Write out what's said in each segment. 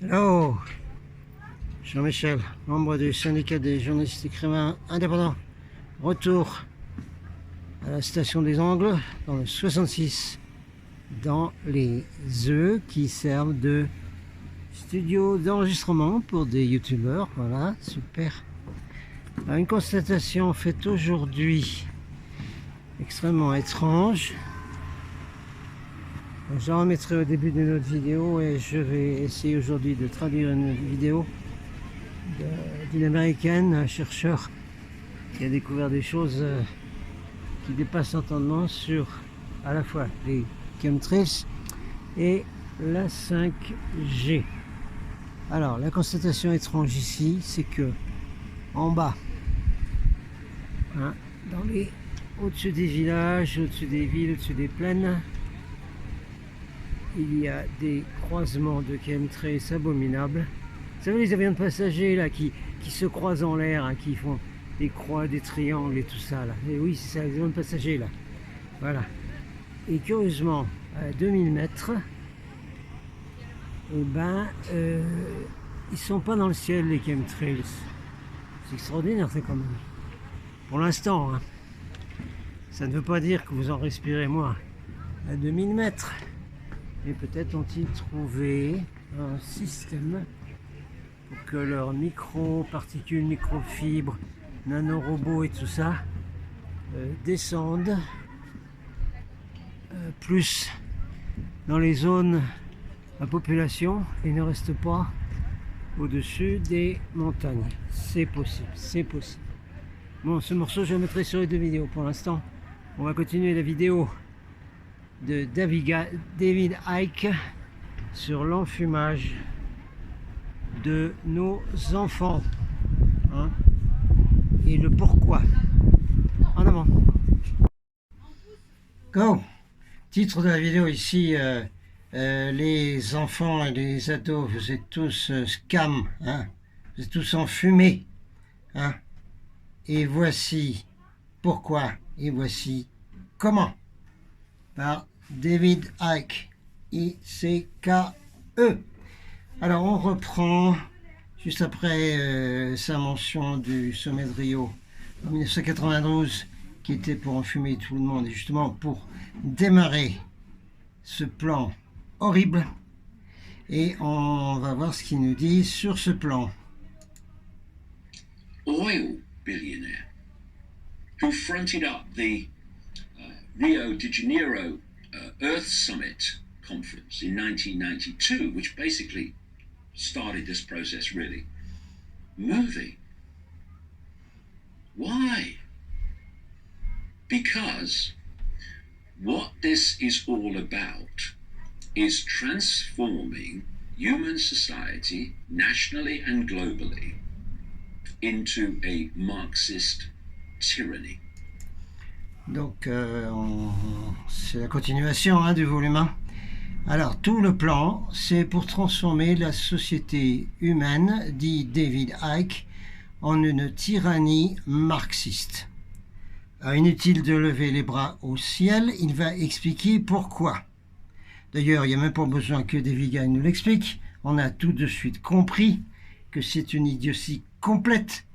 Hello, Jean-Michel, membre du syndicat des journalistes écrivains indépendants. Retour à la station des Angles, dans le 66, dans les œufs qui servent de studio d'enregistrement pour des youtubeurs. Voilà, super. Alors, une constatation faite aujourd'hui extrêmement étrange. J'en remettrai au début de notre vidéo et je vais essayer aujourd'hui de traduire une vidéo d'une américaine, un chercheur qui a découvert des choses qui dépassent l'entendement sur à la fois les chemtrails et la 5G. Alors la constatation étrange ici, c'est que en bas, hein, au-dessus des villages, au-dessus des villes, au-dessus des plaines, il y a des croisements de chemtrails abominables. Vous savez, les avions de passagers là qui se croisent en l'air, hein, qui font des croix, des triangles et tout ça là. Et oui, c'est ça, les avions de passagers là. Voilà. Et curieusement, à 2000 mètres, eh ben, ils sont pas dans le ciel les chemtrails. C'est extraordinaire, c'est quand même. Pour l'instant, hein. Ça ne veut pas dire que vous en respirez moins à 2000 mètres. Et peut-être ont-ils trouvé un système pour que leurs micro-particules, microfibres, nanorobots et tout ça descendent plus dans les zones à population et ne restent pas au-dessus des montagnes. C'est possible, c'est possible. Bon, ce morceau, je le mettrai sur les deux vidéos. Pour l'instant, on va continuer la vidéo de David Icke sur l'enfumage de nos enfants, hein, et le pourquoi. En avant. Go. Titre de la vidéo ici, les enfants et les ados, vous êtes tous scam, hein, vous êtes tous enfumés, hein, et voici pourquoi et voici comment, par David Icke, I-C-K-E. Alors on reprend juste après sa mention du sommet de Rio en 1992 qui était pour enfumer tout le monde et justement pour démarrer ce plan horrible, et on va voir ce qu'il nous dit sur ce plan. Oil billionaire who fronted up the Rio de Janeiro Earth Summit conference in 1992, which basically started this process really moving. Why? Because what this is all about is transforming human society, nationally and globally, into a Marxist tyranny. Donc c'est la continuation, hein, du volume 1. Alors tout le plan, c'est pour transformer la société humaine, dit David Icke, en une tyrannie marxiste. Alors, inutile de lever les bras au ciel, il va expliquer pourquoi. D'ailleurs, il n'y a même pas besoin que David Icke nous l'explique. On a tout de suite compris que c'est une idiotie complète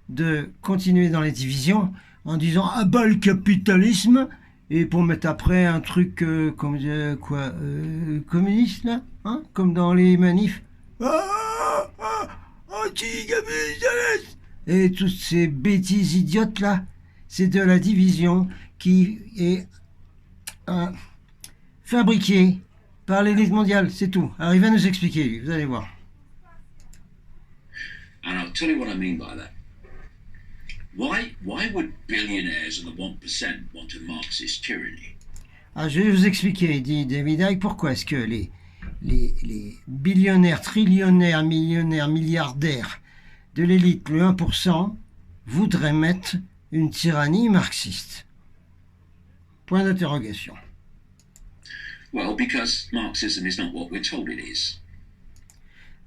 de continuer dans les divisions en disant « Ah bah le capitalisme !» et pour mettre après un truc comme communiste là, hein, comme dans les manifs. Anti-capitaliste ! Et toutes ces bêtises idiotes là, c'est de la division qui est fabriquée par l'élite mondiale, c'est tout. Alors il va nous expliquer, lui, vous allez voir. And I'll tell you what I mean by that. Why would billionaires and the 1% want a Marxist tyranny? Ah, je vais vous expliquer, dit David Icke, pourquoi est-ce que les billionnaires, trillionnaires, millionnaires, milliardaires de l'élite, le 1%, voudraient mettre une tyrannie marxiste. Point d'interrogation. Well, because Marxism is not what we're told it is.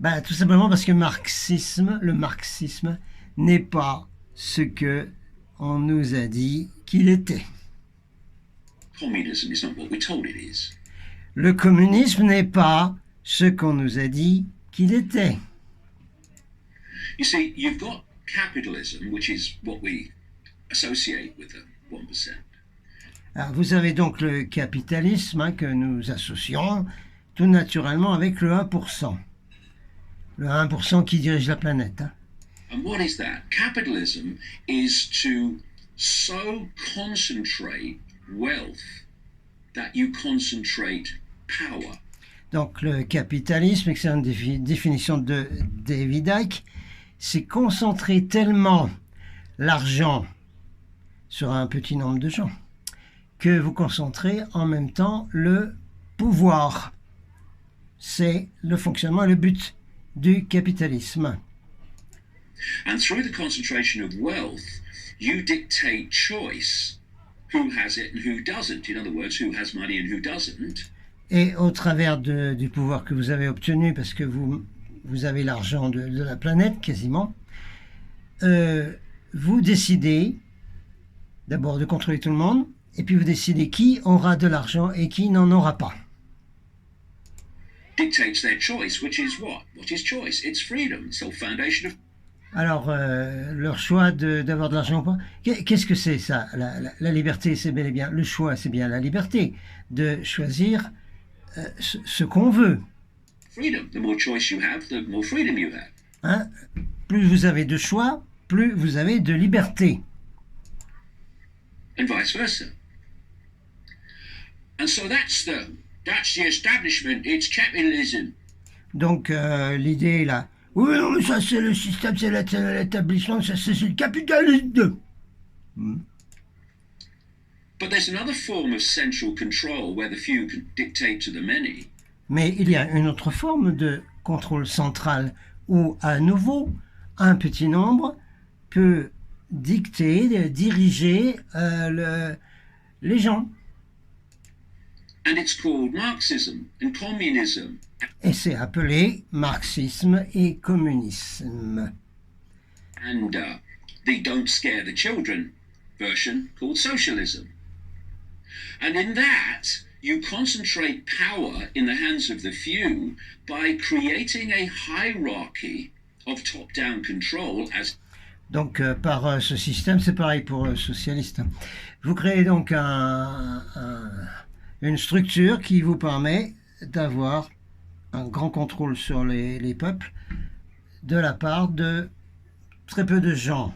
Ben, tout simplement parce que le marxisme n'est pas ce que on nous a dit qu'il était. Communism is not what we're told it is. Le communisme n'est pas ce qu'on nous a dit qu'il était. You see, you've got capitalism, which is what we associate with the 1%. Alors, vous avez donc le capitalisme hein, que nous associons tout naturellement avec le 1%. Le 1% qui dirige la planète. Hein. And what is that? Capitalism is to so concentrate wealth that you concentrate power. Donc le capitalisme, et c'est une définition de David Icke, c'est concentrer tellement l'argent sur un petit nombre de gens que vous concentrez en même temps le pouvoir. C'est le fonctionnement et le but du capitalisme. And through the concentration of wealth, you dictate choice, who has it and who doesn't. In other words, who has money and who doesn't. Et au travers du pouvoir que vous avez obtenu, parce que vous avez l'argent de la planète quasiment, vous décidez d'abord de contrôler tout le monde, et puis vous décidez qui aura de l'argent et qui n'en aura pas. Dictates their choice, which is what? What is choice? It's freedom. It's the foundation of... Alors, leur choix d'avoir de l'argent ou pas, qu'est-ce que c'est ça? La liberté, c'est bel et bien, le choix, c'est bien la liberté de choisir ce qu'on veut. Freedom. The more choice you have, the more freedom you have. Hein? Plus vous avez de choix, plus vous avez de liberté. And vice versa. And so that's the establishment. It's capitalism. Donc, l'idée là, oui, non, mais ça c'est le système, c'est l'établissement, ça c'est le capitalisme. But there's another form of central control where the few can dictate to the many. Mais il y a une autre forme de contrôle central où, à nouveau, un petit nombre peut dicter, diriger les gens. And it's called Marxism and communism. Et c'est appelé marxisme et communisme. And the don't scare the children version called socialism. And in that, you concentrate power in the hands of the few by creating a hierarchy of top-down control as... Donc, par ce système, c'est pareil pour le socialiste. Vous créez donc une structure qui vous permet d'avoir un grand contrôle sur les peuples de la part de très peu de gens.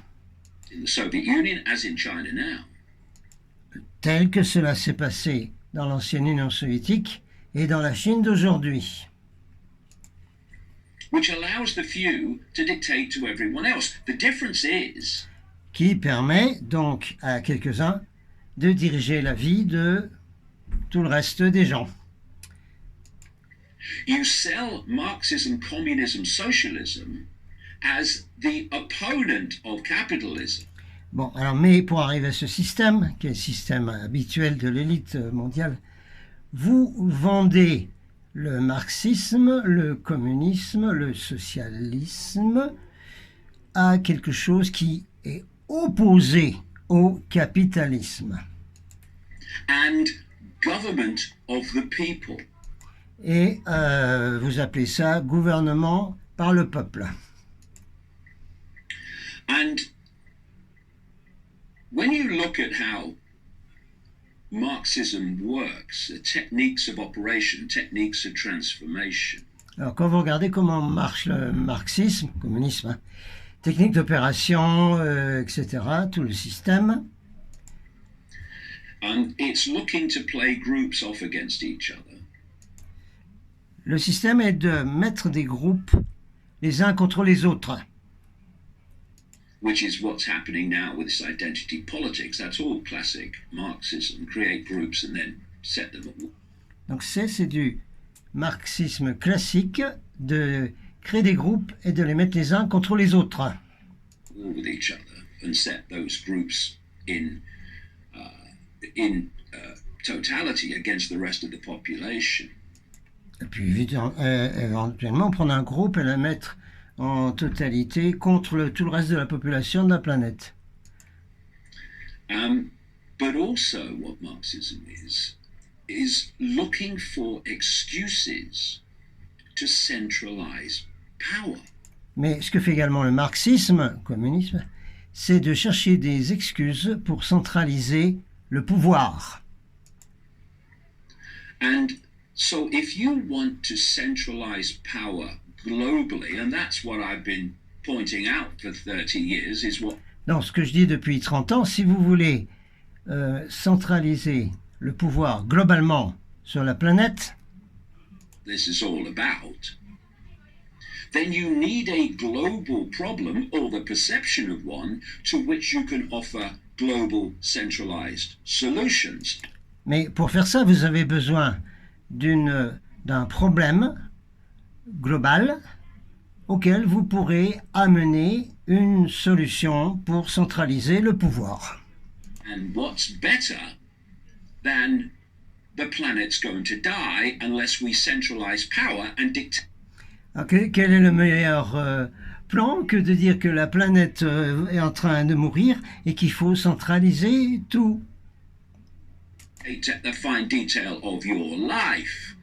In the Soviet Union, as in China now. Tel que cela s'est passé dans l'ancienne Union soviétique et dans la Chine d'aujourd'hui. Which allows the few to dictate to everyone else. The difference is... Qui permet donc à quelques-uns de diriger la vie de tout le reste des gens. You sell Marxism, communism, socialism as the opponent of capitalism. Bon, alors, mais pour arriver à ce système, qui est le système habituel de l'élite mondiale, vous vendez le marxisme, le communisme, le socialisme à quelque chose qui est opposé au capitalisme. And government of the people. Et vous appelez ça gouvernement par le peuple. And when you look at how Marxism works, the techniques of operation, techniques of transformation. Alors quand vous regardez comment marche le marxisme, communisme, hein, technique d'opération, etc., tout le système. And it's looking to play groups off against each other. Le système est de mettre des groupes les uns contre les autres. Which is what's happening now with this identity politics. That's all classic Marxism. Create groups and then set them up. Donc c'est du marxisme classique de créer des groupes et de les mettre les uns contre les autres. With each other and set those groups in totality against the rest of the population. Et puis éventuellement prendre un groupe et le mettre en totalité contre tout le reste de la population de la planète. But also what Marxism is looking for excuses to centralize power. Mais ce que fait également le marxisme, le communisme, c'est de chercher des excuses pour centraliser le pouvoir. And so if you want to centralize power globally, and that's what I've been pointing out for 30 years, is what... Donc, ce que je dis depuis 30 ans, si vous voulez centraliser le pouvoir globalement sur la planète, this is all about, then you need a global problem or the perception of one to which you can offer global centralized solutions. mais pour faire ça, vous avez besoin d'un problème global auquel vous pourrez amener une solution pour centraliser le pouvoir. And what's better than the planet's going to die unless we centralize power and dictate. Quel est le meilleur plan que de dire que la planète est en train de mourir et qu'il faut centraliser tout, The fine detail of your life.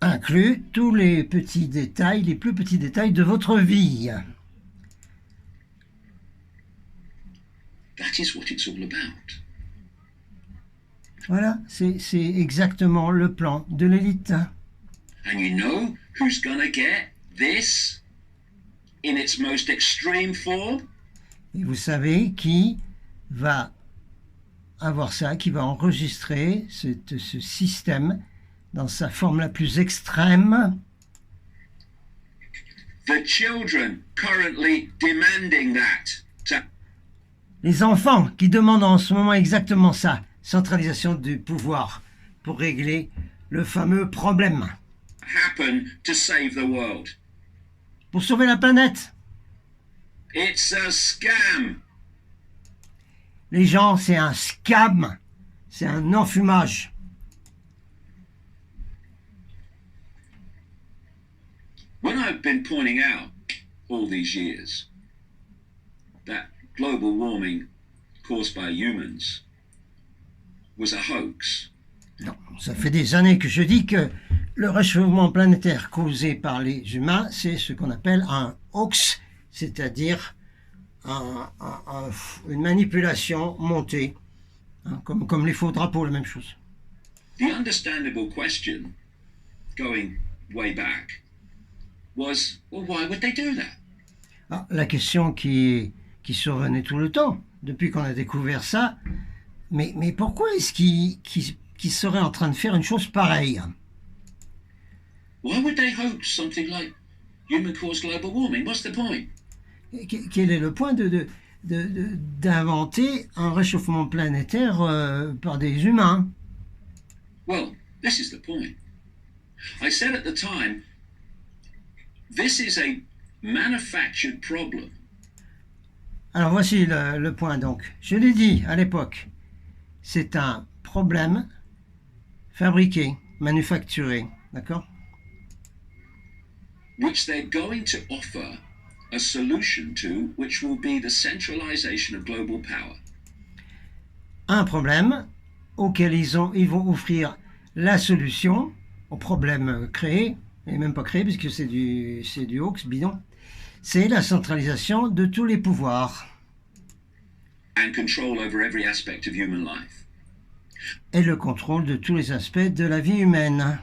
inclus tous les petits détails, les plus petits détails de votre vie. That is what it's all about. Voilà, c'est exactement le plan de l'élite. And you know who's gonna get this in its most extreme form? Et vous savez qui va avoir ça, qui va enregistrer ce système dans sa forme la plus extrême? The children currently demanding that. Les enfants qui demandent en ce moment exactement ça, centralisation du pouvoir pour régler le fameux problème. Happen to save the world. Pour sauver la planète. It's a scam. Les gens, c'est un scam, c'est un enfumage. When I've been pointing out all these years that global warming caused by humans was a hoax. Non, ça fait des années que je dis que le réchauffement planétaire causé par les humains, c'est ce qu'on appelle un hoax, c'est-à-dire une manipulation montée, hein, comme les faux drapeaux, la même chose. The understandable question, going way back, was, well, why would they do that? Ah, la question qui survenait tout le temps, depuis qu'on a découvert ça, mais pourquoi est-ce qu'ils seraient en train de faire une chose pareille? Why would they hoax something like human-caused global warming? What's the point? Quel est le point d'inventer un réchauffement planétaire par des humains? Well, this is the point. I said at the time, this is a manufactured problem. Alors voici le point donc. Je l'ai dit à l'époque, c'est un problème fabriqué, manufacturé, d'accord? Which they're going to offer a solution to, which will be the centralization of global power. Un problème auquel ils vont offrir la solution au problème créé, et même pas créé puisque c'est du hoax bidon, c'est la centralisation de tous les pouvoirs. And control over every aspect of human life. Et le contrôle de tous les aspects de la vie humaine.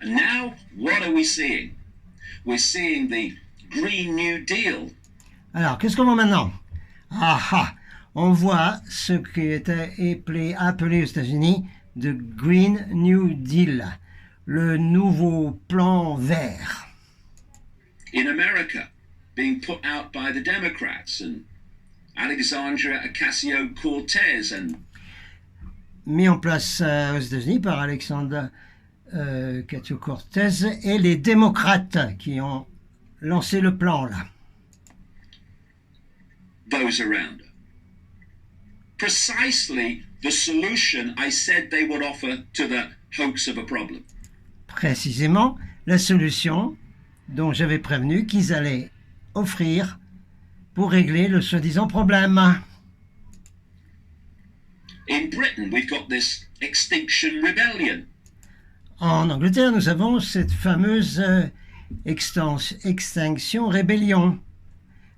And now, what are we seeing? We're seeing the Green New Deal. Alors, qu'est-ce qu'on voit maintenant? On voit ce qui était appelé aux États-Unis the Green New Deal, le nouveau plan vert. In America, being put out by the Democrats and Alexandria Ocasio-Cortez and mis en place aux États-Unis par Alexandria Ocasio-Cortez et les démocrates qui ont lancé le plan là. Those around her. Precisely the solution I said they would offer to the hoax of a problem. Précisément la solution dont j'avais prévenu qu'ils allaient offrir pour régler le soi-disant problème. In Britain, we've got this Extinction Rebellion. En Angleterre, nous avons cette fameuse Extinction, rébellion.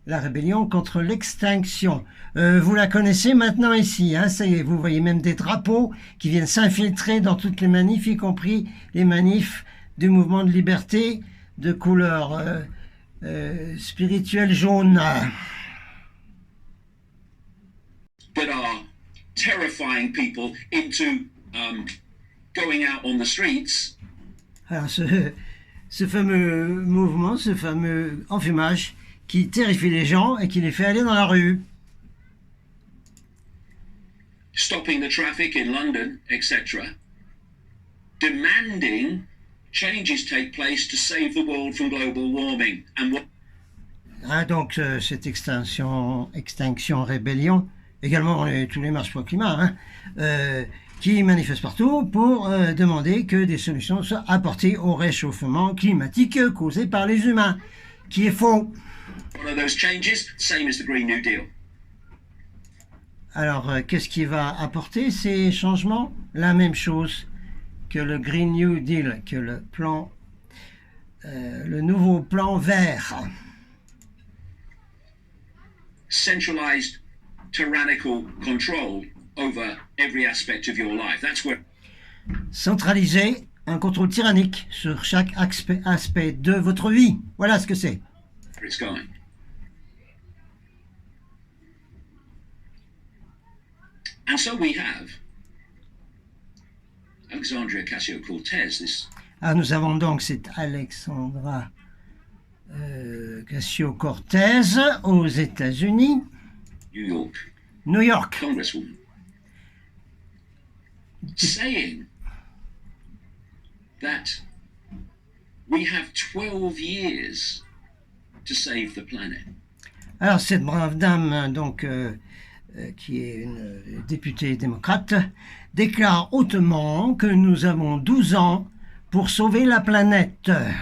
La rébellion contre l'extinction. Vous la connaissez maintenant ici, hein, ça y est, vous voyez même des drapeaux qui viennent s'infiltrer dans toutes les manifs, y compris les manifs du mouvement de liberté de couleur spirituelle jaune. That are terrifying people into going out on the streets. Alors ce fameux mouvement, ce fameux enfumage qui terrifie les gens et qui les fait aller dans la rue. Stopping the traffic in London, etc. Demanding changes take place to save the world from global warming. And what... Hein, donc cette extinction, rébellion, également tous les marches pour le climat, hein, qui manifestent partout pour demander que des solutions soient apportées au réchauffement climatique causé par les humains, qui est faux. One of those changes, same as the Green New Deal. Alors, qu'est-ce qui va apporter ces changements? La même chose que le Green New Deal, que le plan, le nouveau plan vert. Centralized tyrannical control over every aspect of your life. That's where... Centraliser un contrôle tyrannique sur chaque aspect de votre vie. Voilà ce que c'est. It's going. And so we have Alexandria Ocasio-Cortez, this... Ah, nous avons donc cette Alexandra Ocasio-Cortez aux États-Unis, New York New York, congresswoman, saying that we have 12 years to save the planet. Alors cette brave dame, donc, qui est une députée démocrate, déclare hautement que nous avons 12 ans pour sauver la planète. Of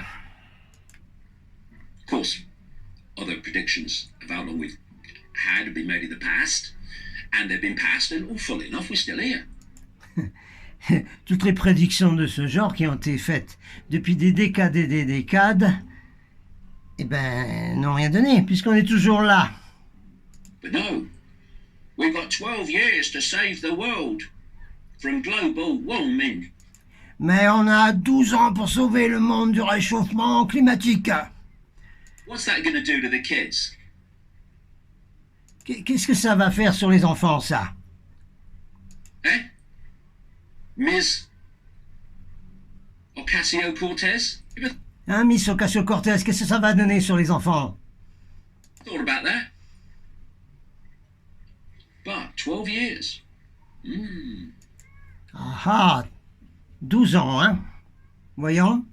course, other predictions of how long we've had have been made in the past, and they've been passed, and oh, full enough, we're still here. Toutes les prédictions de ce genre qui ont été faites depuis des décades et des décades, eh ben, n'ont rien donné, puisqu'on est toujours là. But no, we've got 12 years to save the world from global warming. Mais on a 12 ans pour sauver le monde du réchauffement climatique. What's that going to do to the kids? Qu'est-ce que ça va faire sur les enfants, ça? Eh? Ms. Ocasio-Cortez? You ever Hein, Miss Ocasio-Cortez, qu'est-ce que ça va donner sur les enfants? thought about that? But 12 years. Ah, 12 ans, hein? Voyons.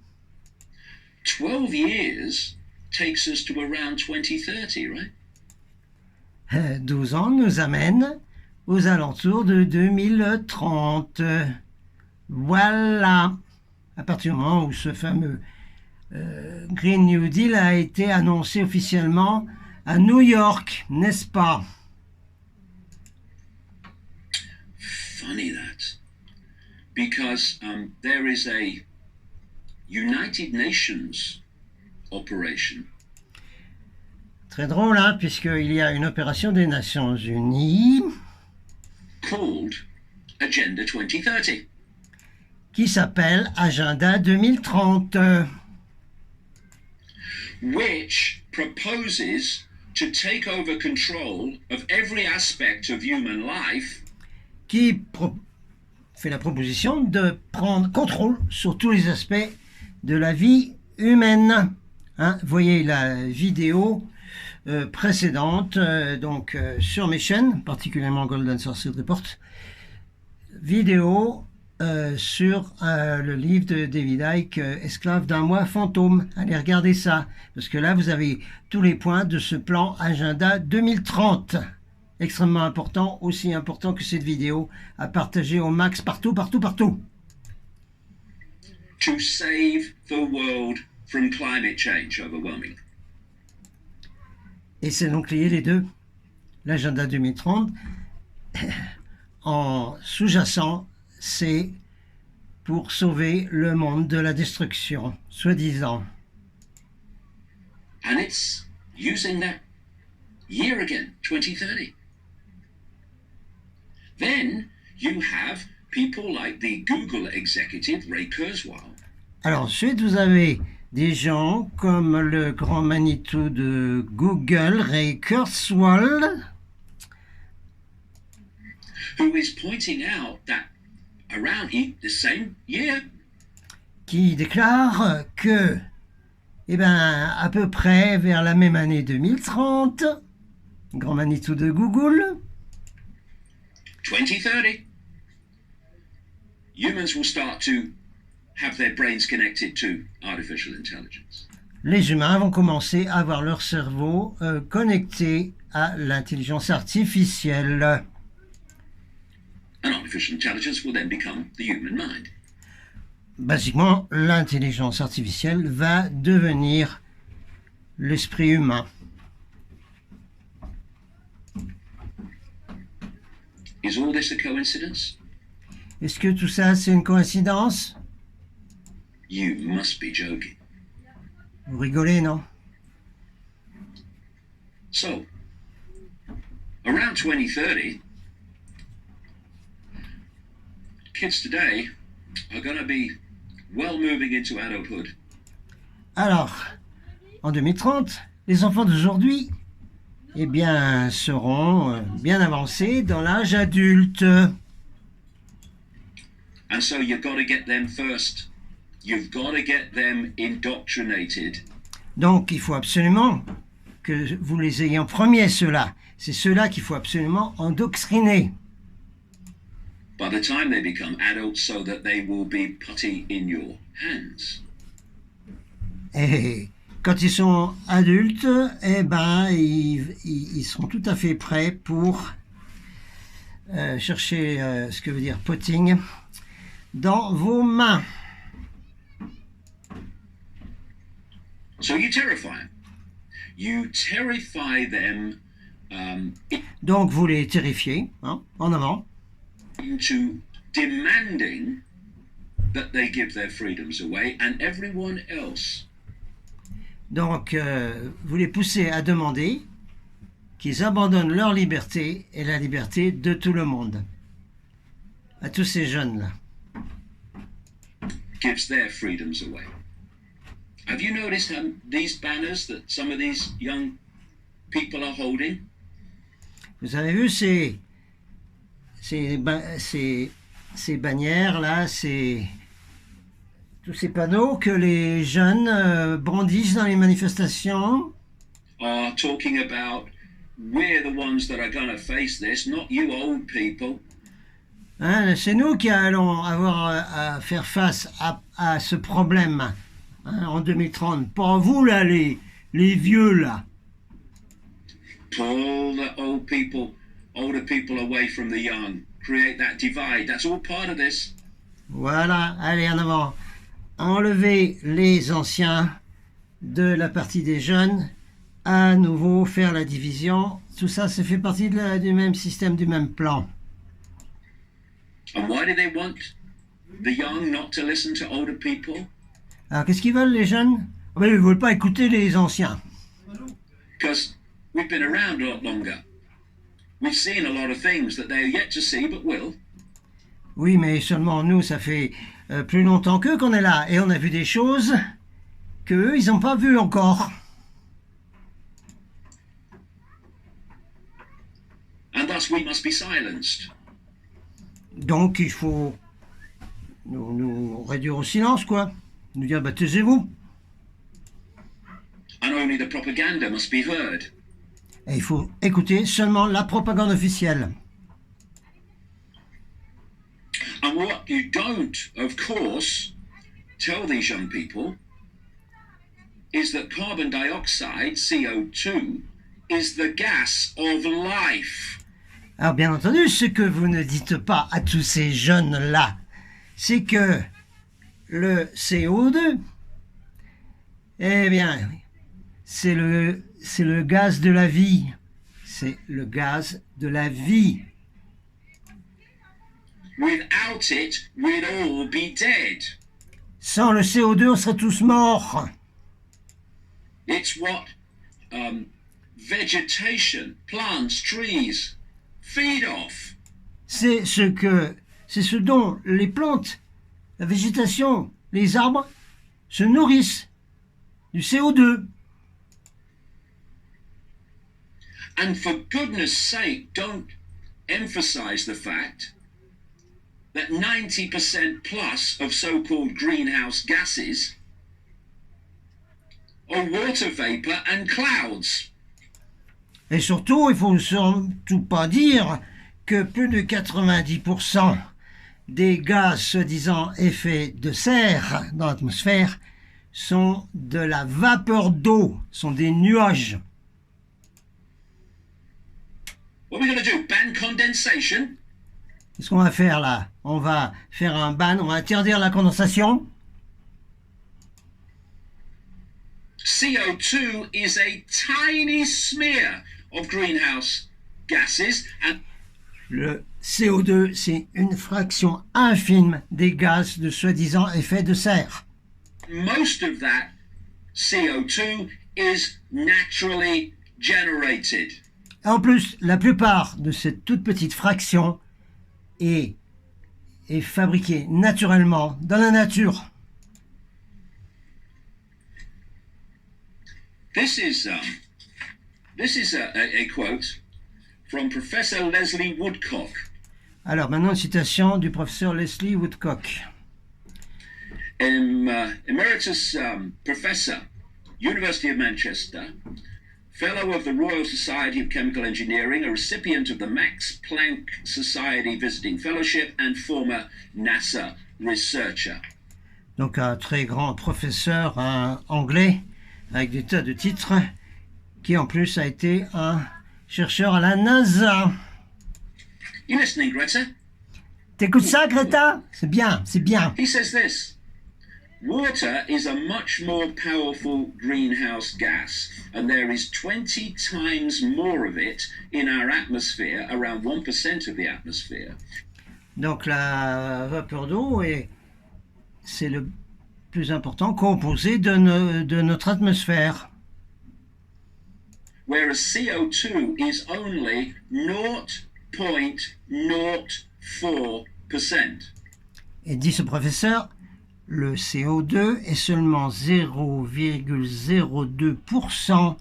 12 years takes us to around 2030, right? 12 ans nous amène aux alentours de 2030. Voilà. À partir du moment où ce fameux Green New Deal a été annoncé officiellement à New York, n'est-ce pas? Funny that. Because there is a United Nations operation Très drôle, hein, puisqu'il y a une opération des Nations Unies called Agenda 2030. qui s'appelle Agenda 2030, which proposes to take over control of every aspect of human life qui fait la proposition de prendre contrôle sur tous les aspects de la vie humaine. Hein, voyez la vidéo précédente sur mes chaînes, particulièrement Golden Sorcery Report, vidéo sur le livre de David Icke, Esclave d'un moi fantôme. Allez regarder ça, parce que là vous avez tous les points de ce plan Agenda 2030. Extrêmement important, aussi important que cette vidéo, à partager au max partout. to save the world from climate change overwhelmingly. Et c'est donc lié les deux. L'agenda 2030, en sous-jacent, c'est pour sauver le monde de la destruction, soi-disant. And it's using that year again, 2030. Then you have people like the Google executive Ray Kurzweil. Alors ensuite, vous avez des gens comme le grand Manitou de Google, Ray Kurzweil, who is pointing out that around the same year, qui déclare que, eh ben, à peu près vers la même année 2030, grand Manitou de Google, 2030, humans will start to have their brains connected to artificial intelligence. Les humains vont commencer à avoir leur cerveau connecté à l'intelligence artificielle. And artificial intelligence will then become the human mind. Basiquement, l'intelligence artificielle va devenir l'esprit humain. Is all this a coincidence? Est-ce que tout ça, c'est une coïncidence? You must be joking. Vous rigolez, non? So, around 2030, kids today are going to be well moving into adulthood. Alors, en 2030, les enfants d'aujourd'hui, eh bien, seront bien avancés dans l'âge adulte. And so you've got to get them first. You've got to get them indoctrinated. Donc, il faut absolument que vous les ayez en premier, ceux-là. C'est ceux-là qu'il faut absolument endoctriner. By the time they become adults, so that they will be putty in your hands. Et quand ils sont adultes, eh ben, ils seront tout à fait prêts pour chercher ce que veut dire potting dans vos mains. So you terrify them. You terrify them Donc vous les terrifiez, hein, en avant. into demanding that they give their freedoms away, and everyone else Donc vous les poussez à demander qu'ils abandonnent leur liberté et la liberté de tout le monde. À tous ces jeunes-là. gives their freedoms away. Have you noticed these banners that some of these young people are holding? Vous avez vu ces bannières-là, tous ces panneaux que les jeunes brandissent dans les manifestations? Are talking about we're the ones that are going to face this, not you old people. Hein, c'est nous qui allons avoir à faire face à ce problème, hein, en 2030. Pas vous, là, les vieux, là. Pull the older people away from the young. Create that divide. That's all part of this. Voilà, allez, en avant. Enlever les anciens de la partie des jeunes, à nouveau faire la division. Tout ça, ça fait partie du même système, du même plan. And why do they want the young not to listen to older people? Alors, qu'est-ce qu'ils veulent, les jeunes? Ben, ils ne veulent pas écouter les anciens. Because we've been around a lot longer. We've seen a lot of things that they're yet to see but will. Oui, mais seulement nous, ça fait plus longtemps qu'eux qu'on est là. Et on a vu des choses qu'eux, ils n'ont pas vues encore. And thus we must be silenced. Donc, il faut nous réduire au silence, quoi. Nous dire, bah, taisez-vous. And only the propaganda must be heard. Et il faut écouter seulement la propagande officielle. And what you don't, of course, tell these young people is that carbon dioxide, CO2, is the gas of life. Alors, bien entendu, ce que vous ne dites pas à tous ces jeunes-là, c'est que le CO2, eh bien, c'est le gaz de la vie. C'est le gaz de la vie. Without it, we'd all be dead. Sans le CO2, on serait tous morts. It's what vegetation, plants, trees feed off. C'est ce dont les plantes, la végétation, les arbres se nourrissent, du CO2. And for goodness sake, don't emphasize the fact that 90% plus of so-called greenhouse gases are water vapor and clouds. Et surtout, il ne faut surtout pas dire que plus de 90% des gaz soi-disant effet de serre dans l'atmosphère sont de la vapeur d'eau, sont des nuages. What are we going to do? Ban condensation? Qu'est-ce qu'on va faire là? On va faire un ban, on va interdire la condensation. CO2 is a tiny smear of greenhouse gases, and Le CO2, c'est une fraction infime des gaz de soi-disant effet de serre. most of that CO2 is naturally generated. En plus, la plupart de cette toute petite fraction est fabriquée naturellement dans la nature. This is a quote from Professor Leslie Woodcock. Alors maintenant, une citation du professeur Leslie Woodcock. Emeritus Professor, University of Manchester, Fellow of the Royal Society of Chemical Engineering, a recipient of the Max Planck Society Visiting Fellowship, and former NASA researcher. Donc un très grand professeur anglais avec des tas de titres, qui en plus a été un chercheur à la NASA. You listening, Greta? T'écoutes ça, Greta? C'est bien, c'est bien. He says this: water is a much more powerful greenhouse gas, and there is 20 times more of it in our atmosphere, around 1% of the atmosphere. Donc la vapeur d'eau c'est le plus important composé de notre atmosphère. Whereas CO2 is only 0.04%. Et dit ce professeur, le CO2 est seulement 0,02%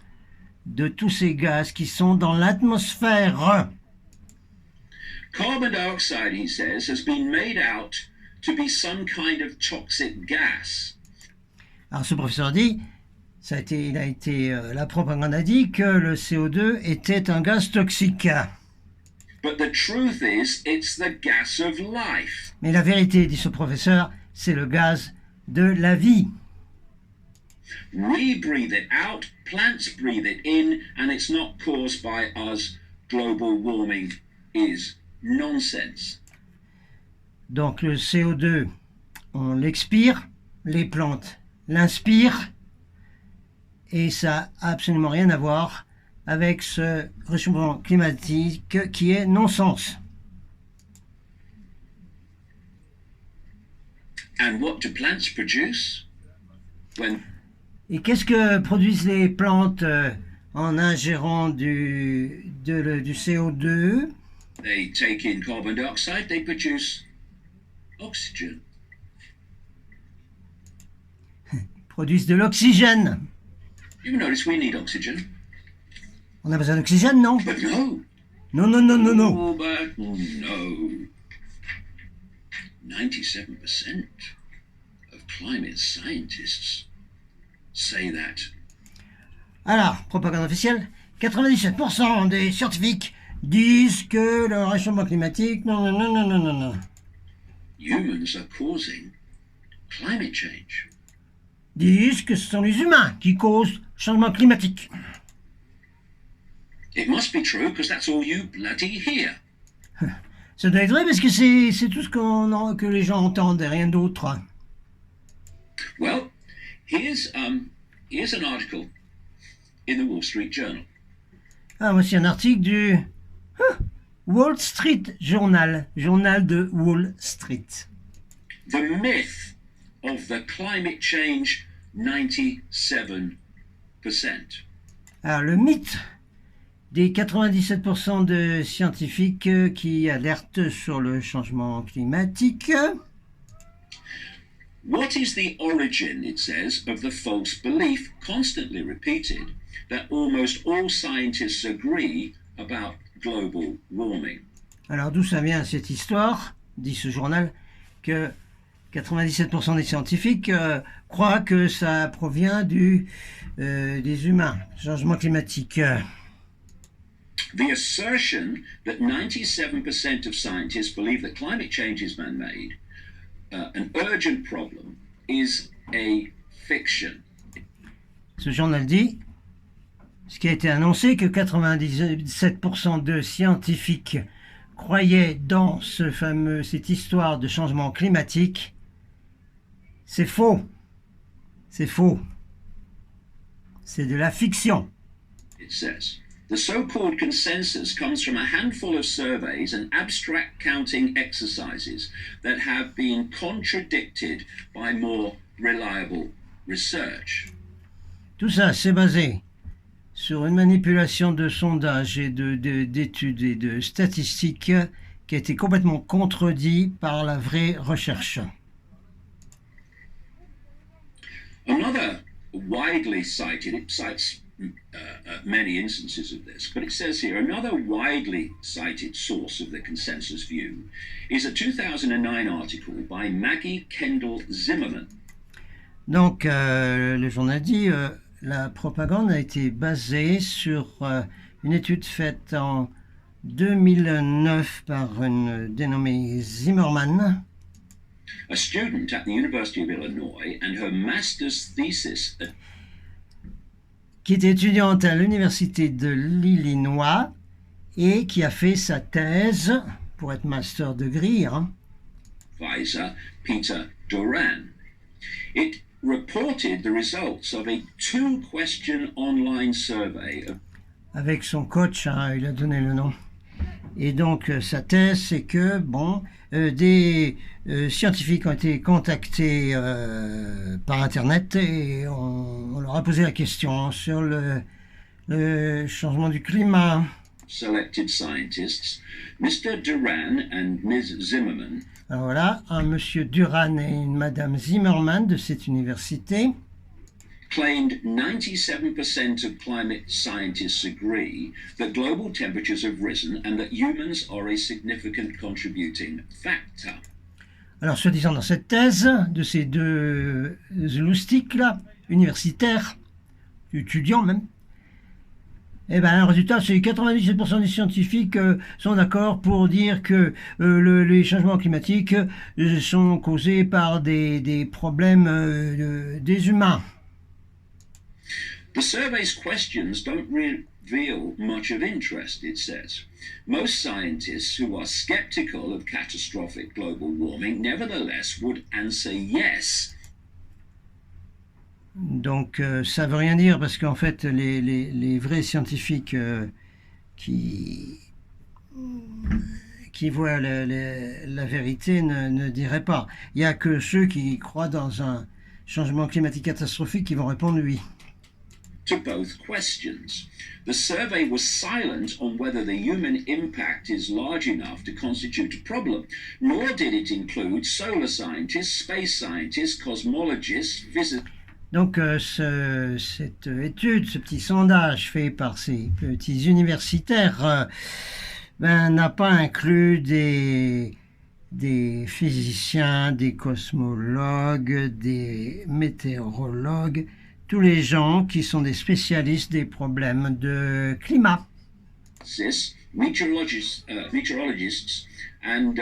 de tous ces gaz qui sont dans l'atmosphère. Carbon dioxide, he says, has been made out to be some kind of toxic gas. Alors ce professeur dit, la propagande a dit que le CO2 était un gaz toxique. But the truth is, it's the gas of life. Mais la vérité, dit ce professeur, c'est le gaz de la vie. We breathe it out, plants breathe it in, and it's not caused by us. Global warming is nonsense. Donc le CO2, on l'expire, les plantes l'inspirent, et ça n'a absolument rien à voir avec ce réchauffement climatique qui est non-sens. And what do plants produce? Et qu'est-ce que produisent les plantes en ingérant du CO2? They take in carbon dioxide, they produce oxygen. Produisent de l'oxygène. You notice we need oxygen. On a besoin d'oxygène, non? But no. Non, non, non, non, non. Oh, but no. 97% of climate scientists say that. Alors, propagande officielle, 97% des scientifiques disent que le réchauffement climatique, non, non, non, non, non, non. Humans are causing climate change. Disent que ce sont les humains qui causent le changement climatique. It must be true because that's all you bloody hear. Ça doit être vrai parce que c'est tout ce que les gens entendent et rien d'autre. Well, here's an article in the Wall Street Journal. Ah, voici un article du Wall Street Journal, journal de Wall Street. The myth of the climate change 97%. Alors, le mythe des 97% de scientifiques qui alertent sur le changement climatique. What is the origin, it says, of the false belief constantly repeated that almost all scientists agree about global warming? Alors d'où ça vient cette histoire, dit ce journal, que 97% des scientifiques croient que ça provient des humains, changement climatique. The assertion that 97% of scientists believe that climate change is man-made, an urgent problem, is a fiction. Ce journal dit, ce qui a été annoncé, que 97% de scientifiques croyaient dans cette histoire de changement climatique, c'est faux. C'est faux. C'est de la fiction. It says. The so-called consensus comes from a handful of surveys and abstract counting exercises that have been contradicted by more reliable research. Tout ça, c'est basé sur une manipulation de sondages et d'études et de statistiques qui a été complètement contredit par la vraie recherche. Another widely cited, it cites many instances of this, but it says here another widely cited source of the consensus view is a 2009 article by Maggie Kendall Zimmerman. Donc, le journal dit, la propagande a été basée sur une étude faite en 2009 par une dénommée Zimmerman, a student at the University of Illinois, and her master's thesis qui était étudiante à l'université de l'Illinois et qui a fait sa thèse pour être master degree. Advisor Peter Duran. It reported the results of a two-question online survey. Avec son coach, il a donné le nom. Et donc, sa thèse, c'est que, des scientifiques ont été contactés par Internet et on leur a posé la question sur le changement du climat. Selected scientists, Mr. Duran and Ms. Zimmerman. Alors voilà, un monsieur Duran et une madame Zimmerman de cette université claimed 97% of climate scientists agree that global temperatures have risen and that humans are a significant contributing factor. Alors, soi-disant dans cette thèse de ces deux loustiques là, universitaires, étudiants même, eh ben, le résultat, c'est 97% des scientifiques sont d'accord pour dire que les changements climatiques sont causés par des problèmes des humains. The survey's questions don't reveal much of interest, it says. Most scientists who are skeptical of catastrophic global warming nevertheless would answer yes. Donc ça veut rien dire parce qu'en fait les vrais scientifiques qui voient la vérité ne diraient pas. Il n'y a que ceux qui croient dans un changement climatique catastrophique qui vont répondre oui. To both questions. The survey was silent on whether the human impact is large enough to constitute a problem, nor did it include solar scientists, space scientists, cosmologists, visitors. Donc cette étude, ce petit sondage fait par ces petits universitaires n'a pas inclus des physiciens, des cosmologues, des météorologues, tous les gens qui sont des spécialistes des problèmes de climat. Meteorologists and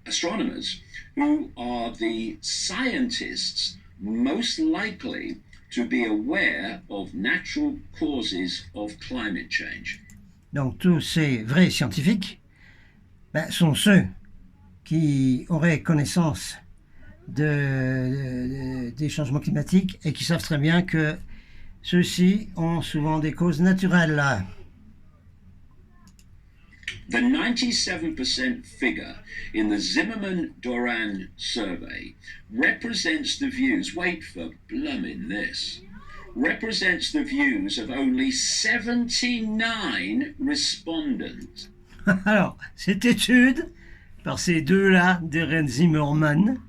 astronomers who are the scientists most likely to be aware of natural causes of climate change. Donc tous ces vrais scientifiques sont ceux qui auraient connaissance des changements climatiques et qui savent très bien que ceux-ci ont souvent des causes naturelles. The 97% figure in the Zimmerman-Duran survey represents the views, wait for bloomin' this, represents the views of only 79 respondents. Alors, cette étude, par ces deux-là, Darren Zimmerman,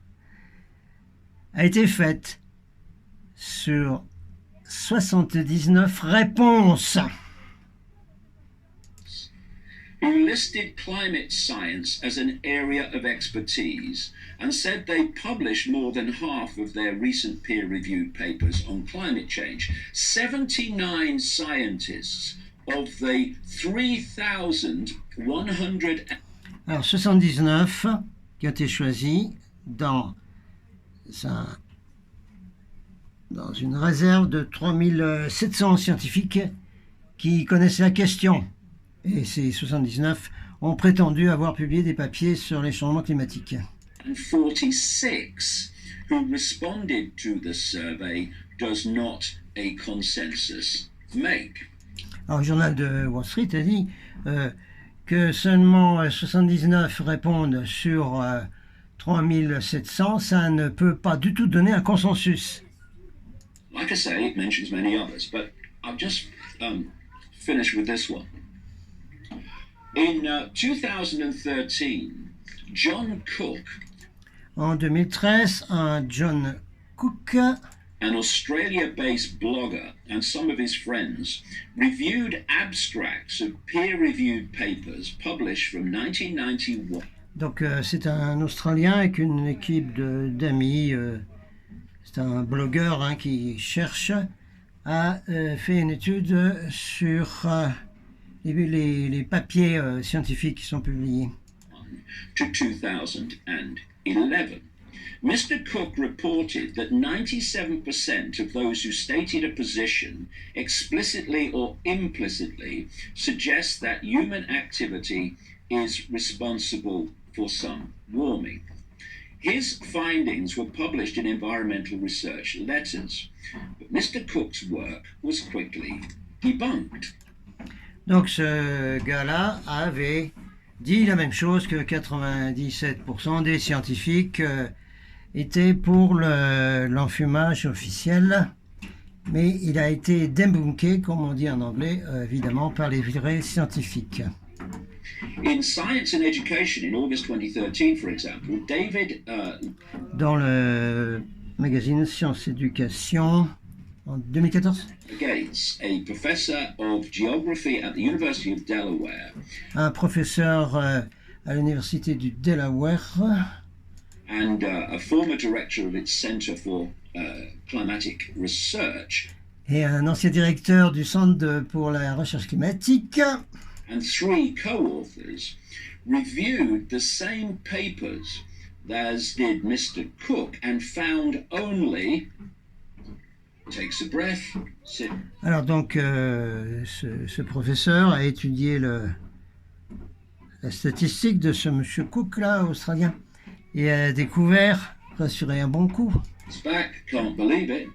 a été faite sur 79 réponses. Who listed climate science as an area of expertise and said they published more than half of their recent peer-reviewed papers on climate change. 79 scientists of the 3,100... Alors, 79 qui ont été choisis dans une réserve de 3700 scientifiques qui connaissaient la question. Et ces 79 ont prétendu avoir publié des papiers sur les changements climatiques. And 46 who responded to the survey does not a consensus make. Alors, le journal de Wall Street a dit que seulement 79 répondent sur 3700, ça ne peut pas du tout donner un consensus. Like I say, it mentions many others, but I'll just finish with this one. In 2013, John Cook, En 2013, un John Cook, an Australia-based blogger, and some of his friends reviewed abstracts of peer-reviewed papers published from 1991. donc c'est un Australien avec une équipe d'amis, c'est un blogueur qui cherche, a fait une étude sur les papiers scientifiques qui sont publiés. To 2011. Mr. Cook reported that 97% of those who stated a position, explicitly or implicitly, suggest that human activity is responsible for some warming. His findings were published in environmental research letters, but Mr. Cook's work was quickly debunked. Donc ce gars-là avait dit la même chose que 97% des scientifiques étaient pour l'enfumage officiel, mais il a été débunké, comme on dit en anglais, évidemment, par les vrais scientifiques. In Science and Education in August 2013, for example, David Dans le magazine Science Éducation, en 2014, Gates, a professor of geography at the University of Delaware, un professeur à l'université du Delaware and a former director of its Center for Climatic Research, et un ancien directeur du Centre pour la recherche climatique, and 3 co-authors reviewed the same papers as did Mr. Cook and found only, takes a breath, sit. Alors donc ce professeur a étudié la statistique de ce monsieur Cook là, australien, et a découvert, rassuré un bon coup, It's back, can't believe it,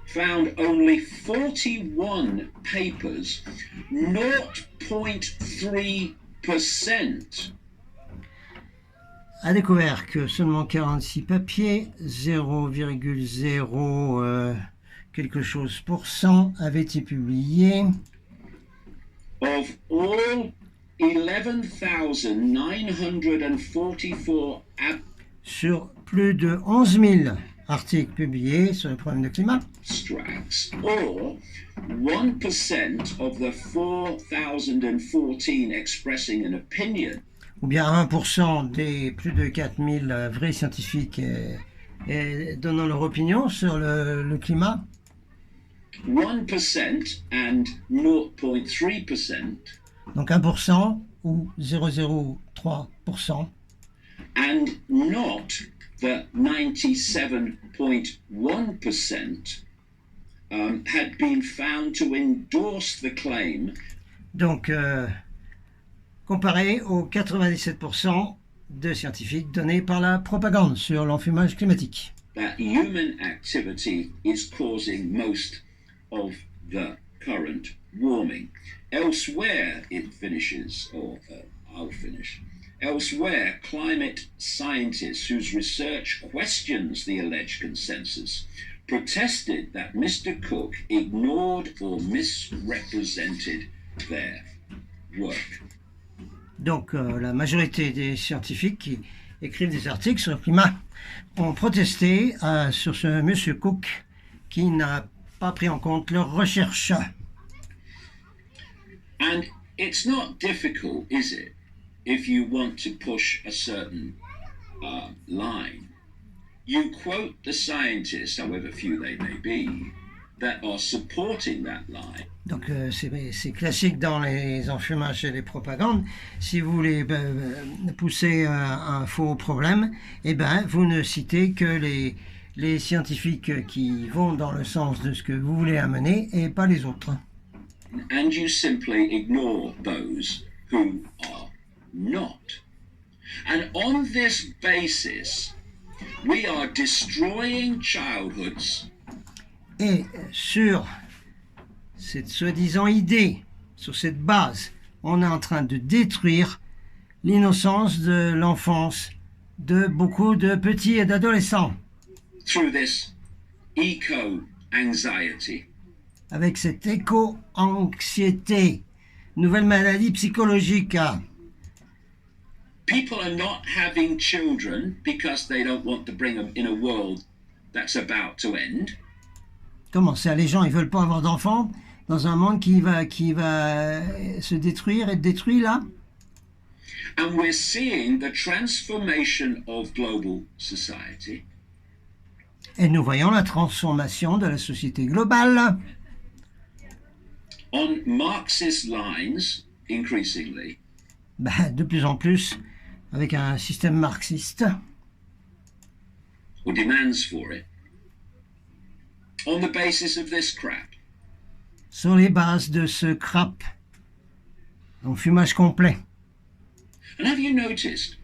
found only 41 papers, 0.3%. a découvert que seulement 46 papiers, 0,0 quelque chose % avaient été publiés Of all 11,944 sur plus de 11 000 articles publiés sur le problème du climat, abstracts, or 1% of the 4,014 expressing an opinion, ou bien 1% des plus de 4000 vrais scientifiques donnant leur opinion sur le climat, 1% and 0.3%, donc 1% ou 0,03%, and not the 97.1% had been found to endorse the claim donc comparé aux 97% de scientifiques donnés par la propagande sur l'enfumage climatique. that human activity is causing most of the current warming. Elsewhere, it finishes, or I'll finish. Elsewhere, climate scientists whose research questions the alleged consensus protested that Mr. Cook ignored or misrepresented their work. Donc la majorité des scientifiques qui écrivent des articles sur le climat ont protesté sur ce monsieur Cook qui n'a pas pris en compte leurs recherches. And it's not difficult, is it, if you want to push a certain line? You quote the scientists, however few they may be, that are supporting that line. Donc c'est classique dans les enfumages et les propagandes. Si vous voulez pousser un faux problème, eh ben, vous ne citez que les scientifiques qui vont dans le sens de ce que vous voulez amener et pas les autres. And you simply ignore those who are not. And on this basis, we are destroying childhoods. Et sur cette soi-disant idée, sur cette base, on est en train de détruire l'innocence de l'enfance de beaucoup de petits et d'adolescents. Through this eco-anxiety. Avec cette éco-anxiété, nouvelle maladie psychologique. People are not having children because they don't want to bring them in a world that's about to end. Comment ça, les gens, ils veulent pas avoir d'enfants dans un monde qui va se détruire, être détruit là? And we're seeing the transformation of global society. Et nous voyons la transformation de la société globale. On Marxist lines, increasingly. De plus en plus, avec un système marxiste. Or demands for it. On the basis of this crap. Sur les bases de ce crap. Donc fumage complet. And have you noticed,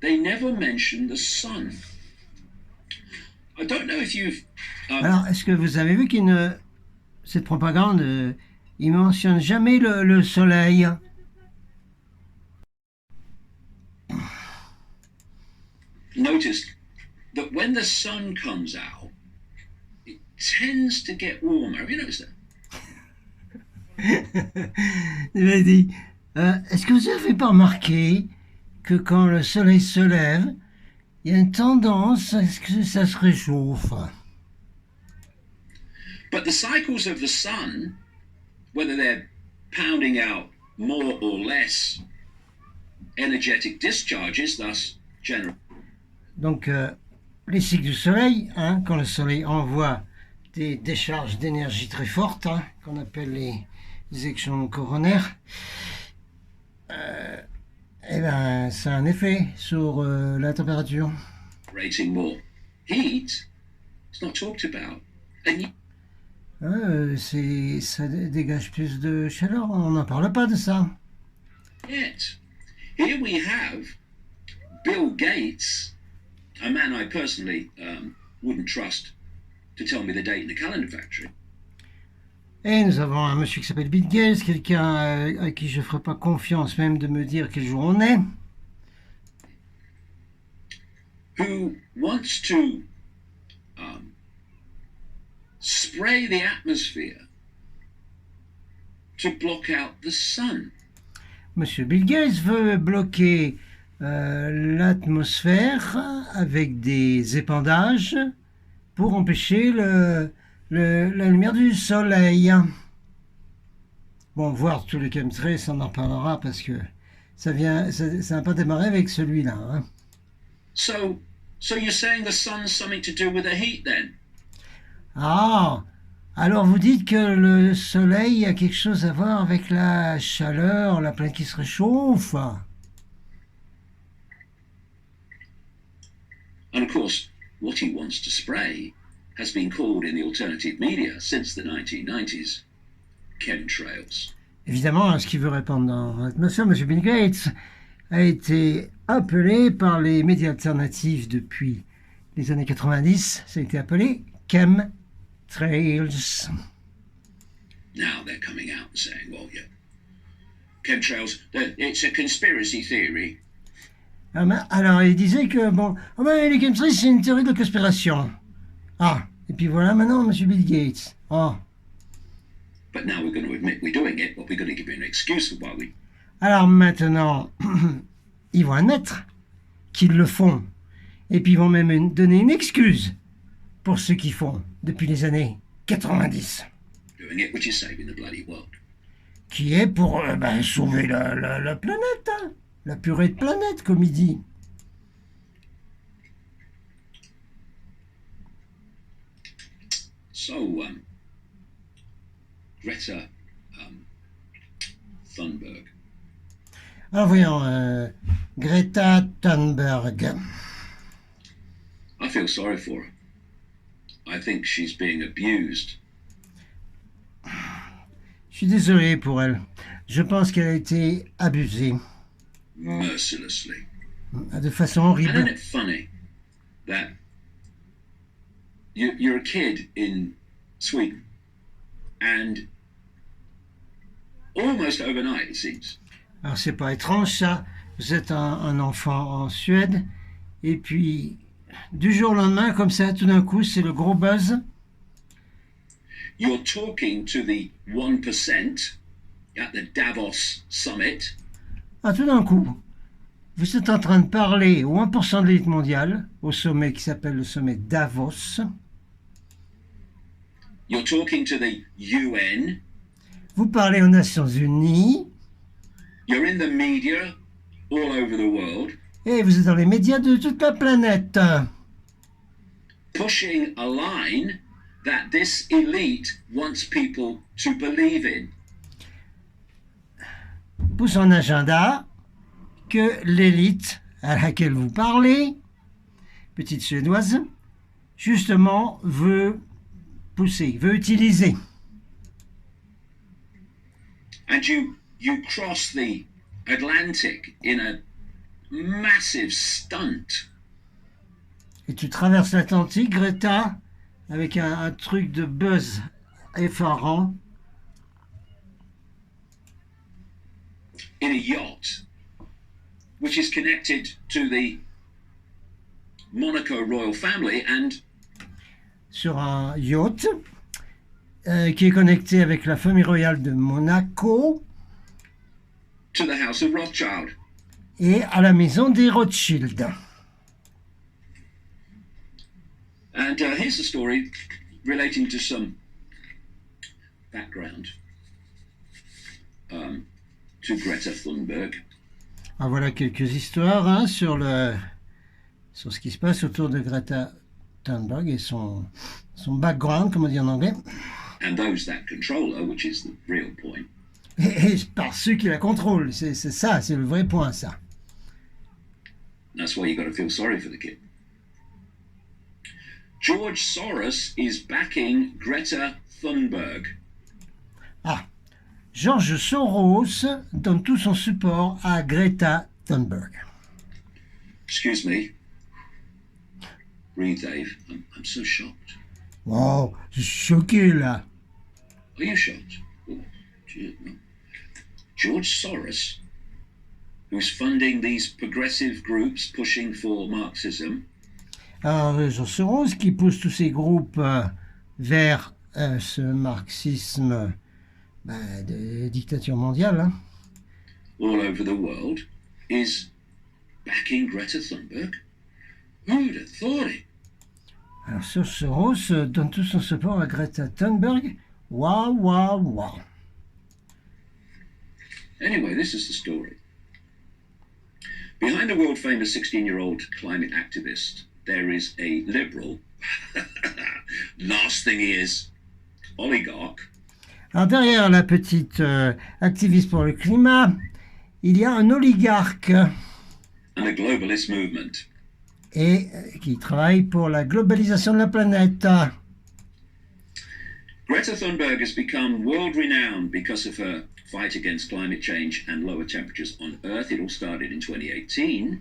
they never mention the sun. I don't know if you've... Alors, est-ce que vous avez vu cette propagande, il ne mentionne jamais le soleil? Noticed that when the sun comes out, it tends to get warmer. Have you noticed that? Il a dit, est-ce que vous n'avez pas remarqué que quand le soleil se lève, il y a une tendance à ce que ça se réchauffe? But the cycles of the sun, whether they're pounding out more or less energetic discharges, thus general. Donc, les cycles du soleil, quand le soleil envoie des décharges d'énergie très fortes, qu'on appelle les éjections coronaires, eh ben, ça a un effet sur la température. Rating more heat, it's not talked about. And ça dégage plus de chaleur, on n'en parle pas de ça. yet, here we have Bill Gates, a man I personally wouldn't trust to tell me the date in the calendar factory. Et nous avons un monsieur qui s'appelle Bill Gates, quelqu'un à qui je ne ferai pas confiance même de me dire quel jour on est. Who wants to spray the atmosphere to block out the sun. Monsieur Bill Gates veut bloquer l'atmosphère avec des épandages pour empêcher la lumière du soleil. Bon, voir tous les chemtrails, on en parlera parce que ça n'a pas démarré avec celui-là. So you're saying the sun's something to do with the heat then? Ah, alors vous dites que le soleil a quelque chose à voir avec la chaleur, la planète qui se réchauffe. And of course, what he wants to spray has been called in the alternative media since the 1990s chemtrails. Évidemment, ce qu'il veut répandre dans l'atmosphère, M. Bill Gates, a été appelé par les médias alternatifs depuis les années 90, ça a été appelé chemtrails. Now they're coming out and saying, well, yeah, chemtrails, it's a conspiracy theory. Alors, il disait que, les chemtrails, c'est une théorie de conspiration. Ah, Et puis voilà maintenant, Monsieur Bill Gates. Oh. But now we're going to admit we're doing it, but we're going to give you an excuse for why we... Alors maintenant, ils vont admettre qu'ils le font. Et puis ils vont même donner une excuse pour ce qu'ils font depuis les années 90. Doing it, which is saving the bloody world. Qui est pour sauver la planète, hein. La purée de planète, comme il dit. So, Greta Thunberg. Alors voyons, Greta Thunberg. I feel sorry for her. I think she's being abused. Je suis désolé pour elle. Je pense qu'elle a été abusée Mercilessly. de façon And horrible. isn't it funny that you're a kid in Sweden and almost overnight, it seems, Alors c'est pas étrange ça. Vous êtes un enfant en Suède et puis du jour au lendemain, comme ça, tout d'un coup, c'est le gros buzz. you're talking to the 1% at the Davos summit. Ah, tout d'un coup, vous êtes en train de parler au 1% de l'élite mondiale, au sommet qui s'appelle le sommet Davos. You're talking to the UN. Vous parlez aux Nations Unies You're in the media all over the world, et vous êtes dans les médias de toute la planète. pushing a line that this elite wants people to believe in. Pousse un agenda que l'élite à laquelle vous parlez, petite suédoise, justement veut pousser, veut utiliser. And you cross the Atlantic in a massive stunt. Et tu traverses l'Atlantique, Greta, avec un truc de buzz effarant, In a yacht, which is connected to the Monaco royal family and sur un yacht qui est connecté avec la famille royale de Monaco to the House of Rothschild. et à la maison des Rothschild. And here's a story relating to some background to Greta Thunberg. Ah, voilà quelques histoires hein, sur ce qui se passe autour de Greta Thunberg et son background, comme on dit en anglais, And those that control her, which is the real point. et par ceux qui la contrôlent. C'est ça, c'est le vrai point, ça. That's why you got to feel sorry for the kid. George Soros is backing Greta Thunberg. Ah, George Soros donne tout son support à Greta Thunberg. Excuse me. Breathe, Dave. I'm so shocked. Wow, je suis choqué là. Are you shocked? Oh, gee, no. George Soros, who's funding these progressive groups pushing for Marxism, Alors, George Soros qui pousse tous ces groupes vers ce marxisme de dictature mondiale, hein, all over the world, is backing Greta Thunberg. Who'd have thought it? Alors, George Soros donne tout son support à Greta Thunberg. Waouh, waouh, waouh. Anyway, this is the story. Behind the world-famous 16-year-old climate activist, there is a liberal, last thing he is, oligarch, Alors, derrière la petite activiste pour le climat, il y a un oligarque and a globalist movement. et qui travaille pour la globalisation de la planète. Greta Thunberg has become world-renowned because of her fight against climate change and lower temperatures on Earth. It all started in 2018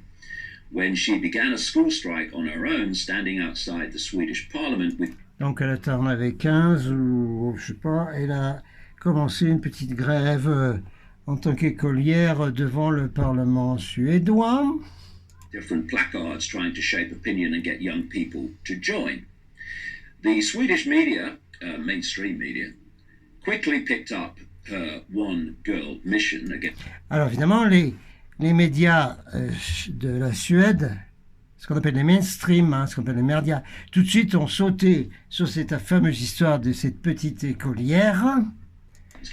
when she began a school strike on her own, standing outside the Swedish Parliament with... Donc elle en avait 15 ou je sais pas, elle a commencé une petite grève en tant qu'écolière devant le Parlement suédois. different placards trying to shape opinion and get young people to join. the Swedish media, mainstream media, quickly picked up her one-girl mission again. Alors évidemment, les médias de la Suède, ce qu'on appelle les mainstream, ce qu'on appelle les médias, tout de suite ont sauté sur cette fameuse histoire de cette petite écolière.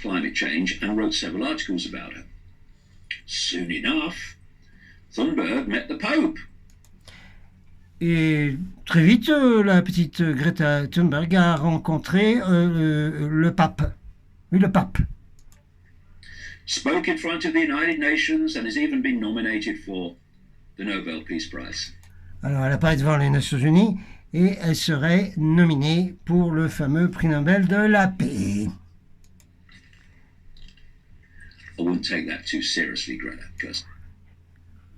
Climate change and wrote several articles about her. Soon enough, Thunberg met the Pope. Et très vite, la petite Greta Thunberg a rencontré le pape. Oui, le pape. Spoke in front of the United Nations and has even been nominated for the Nobel Peace Prize. Alors, elle apparaît devant les Nations Unies et elle serait nominée pour le fameux prix Nobel de la paix. I wouldn't take that too seriously, Greta, because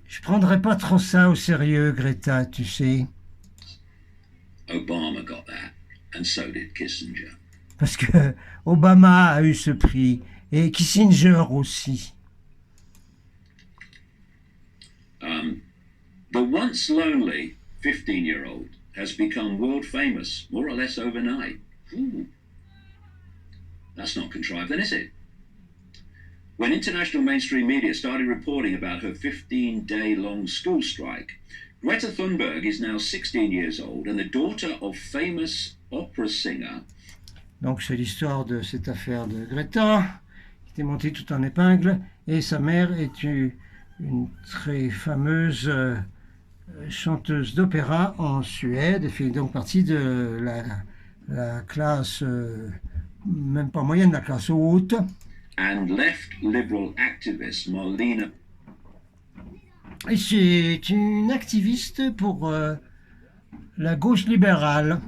Je prendrais pas trop ça au sérieux, Greta, tu sais. Obama got that, and so did Kissinger. Parce que Obama a eu ce prix et Kissinger aussi. The once lonely 15-year-old has become world famous, more or less overnight. Ooh. That's not contrived, then, is it? When international mainstream media started reporting about her 15-day-long school strike, Greta Thunberg is now 16 years old and the daughter of famous opera singer. Donc c'est l'histoire de cette affaire de Greta, qui était montée tout en épingle, et sa mère est une très fameuse chanteuse d'opéra en Suède. Elle fait donc partie de la classe, même pas moyenne, la classe haute. And left liberal activist Marlena. Et c'est une activiste pour la gauche libérale.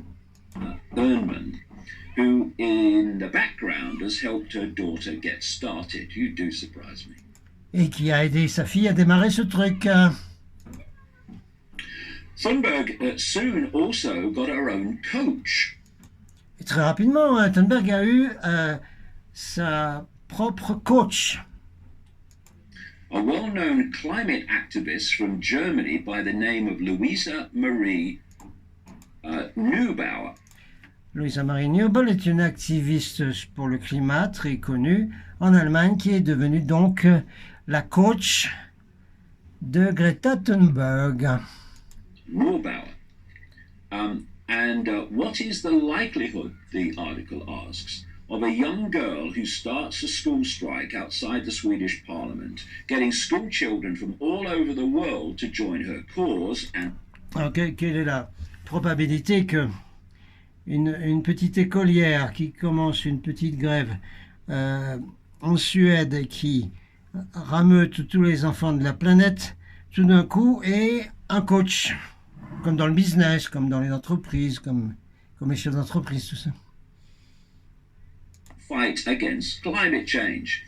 Ehrman, who in the background has helped her daughter get started. You do surprise me. Et qui a aidé sa fille à démarrer ce truc. Thunberg soon also got her own coach. Et très rapidement, Thunberg a eu sa propre coach. A well-known climate activist from Germany by the name of Louisa Marie Neubauer. Louisa Marie Neubauer est une activiste pour le climat très connue en Allemagne qui est devenue donc la coach de Greta Thunberg. Neubauer. What is the likelihood, the article asks, of a young girl who starts a school strike outside the Swedish parliament, getting school children from all over the world to join her cause and... Alors, quelle est la probabilité que une petite écolière qui commence une petite grève en Suède et qui rameute tous les enfants de la planète, tout d'un coup ait un coach, comme dans le business, comme dans les entreprises, comme les chefs d'entreprise, tout ça. Fight against climate change.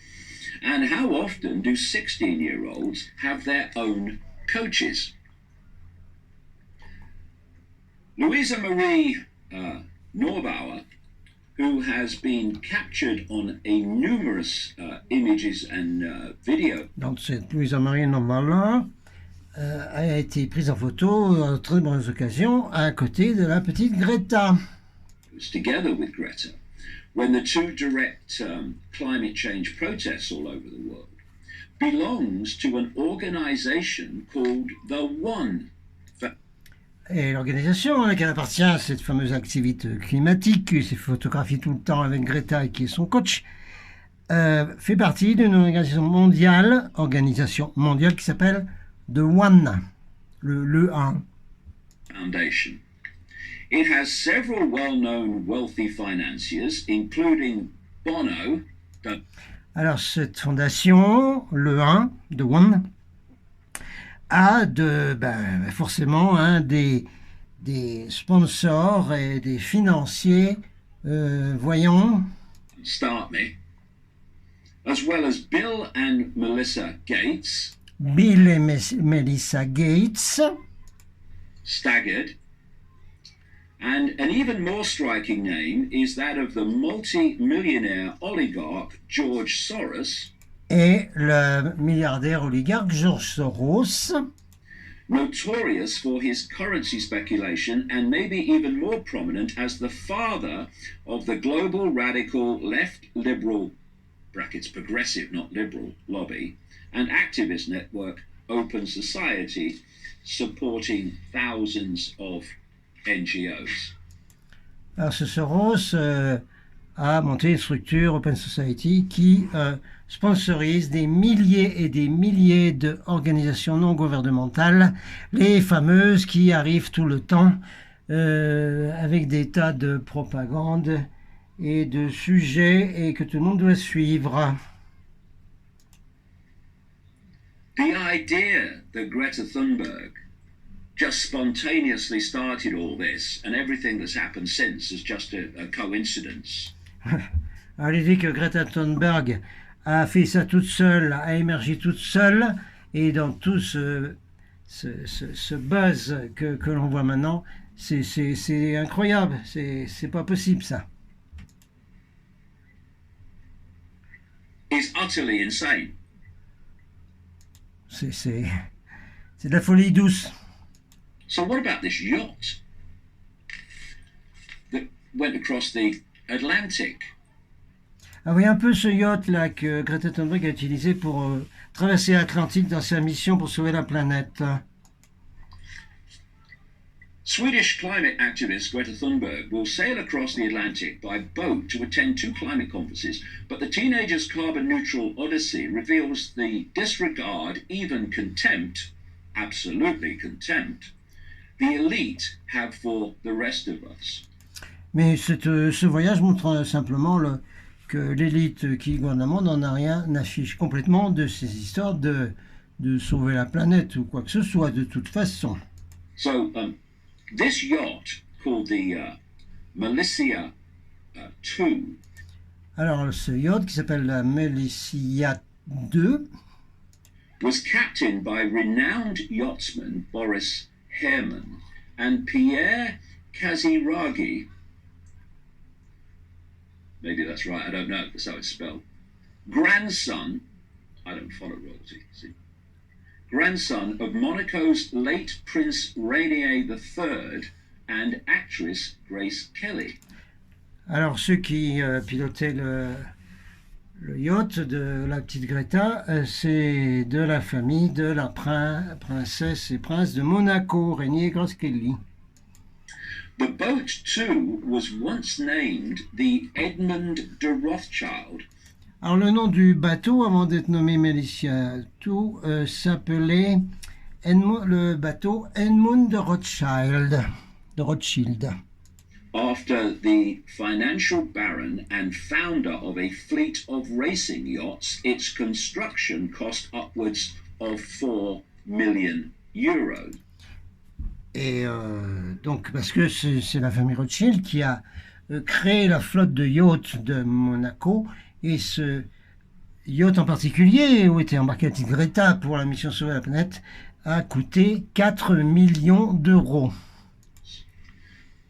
And how often do 16-year-olds have their own coaches? Louisa Marie Neubauer, who has been captured on a numerous images and video. Donc cette Louisa Marie Neubauer a été prise en photo à très bonnes occasions à côté de la petite Greta. Together with Greta, when the two direct climate change protests all over the world, belongs to an organization called The One. Et l'organisation à laquelle appartient cette fameuse activité climatique, qui s'est photographiée tout le temps avec Greta et qui est son coach, fait partie d'une organisation mondiale qui s'appelle The One, le 1. Foundation. It has several well-known wealthy financiers, including Bono. Alors cette fondation, le 1, The One, a forcément des sponsors et des financiers, voyons. Start me. As well as Bill and Melissa Gates. Bill et Melissa Gates. Staggered. And an even more striking name is that of the multi-millionaire oligarch George Soros. Et le milliardaire oligarque George Soros. notorious for his currency speculation and maybe even more prominent as the father of the global radical left liberal brackets progressive not liberal lobby and activist network Open Society, supporting thousands of NGOs. Alors ce Soros a monté une structure Open Society qui sponsorise des milliers et des milliers d'organisations non gouvernementales, les fameuses qui arrivent tout le temps avec des tas de propagande et de sujets et que tout le monde doit suivre. The idea that Greta Thunberg just spontaneously started all this and everything that's happened since is just a coincidence. Alors l'idée que Greta Thunberg a fait ça toute seule, a émergé toute seule, et dans tout ce buzz que l'on voit maintenant, c'est incroyable, c'est pas possible ça. It's utterly insane. C'est de la folie douce. So what about this yacht that went across the Atlantic? Ah oui, un peu ce yacht là que Greta Thunberg a utilisé pour traverser l'Atlantique dans sa mission pour sauver la planète. Swedish climate activist Greta Thunberg will sail across the Atlantic by boat to attend 2 climate conferences, but the teenager's carbon-neutral odyssey reveals the disregard, even contempt, absolutely contempt, the elite have for the rest of us. Mais ce voyage montre simplement que l'élite qui gouverne le monde n'en a rien, n'affiche complètement de ces histoires de sauver la planète ou quoi que ce soit de toute façon. So, this yacht, called the Melissa 2. Alors, ce yacht qui s'appelle la Melissa 2 was captained by renowned yachtsman Boris Herman and Pierre Kaziragi. Maybe that's right, I don't know, that's how it's spelled. Grandson, I don't follow royalty, see. Grandson of Monaco's late Prince Rainier III and actress Grace Kelly. Alors, ceux qui pilotaient le yacht de la petite Greta, c'est de la famille de la princesse et prince de Monaco, Rainier et Grace Kelly. The boat, too, was once named the Edmund de Rothschild. Alors le nom du bateau, avant d'être nommé Melissa 2, s'appelait le bateau Edmund de Rothschild. After the financial baron and founder of a fleet of racing yachts, its construction cost upwards of 4 million euros. Et donc, parce que c'est la famille Rothschild qui a créé la flotte de yachts de Monaco, et ce yacht en particulier, où était embarqué la petite Greta pour la mission Sauver la planète, a coûté 4 millions d'euros.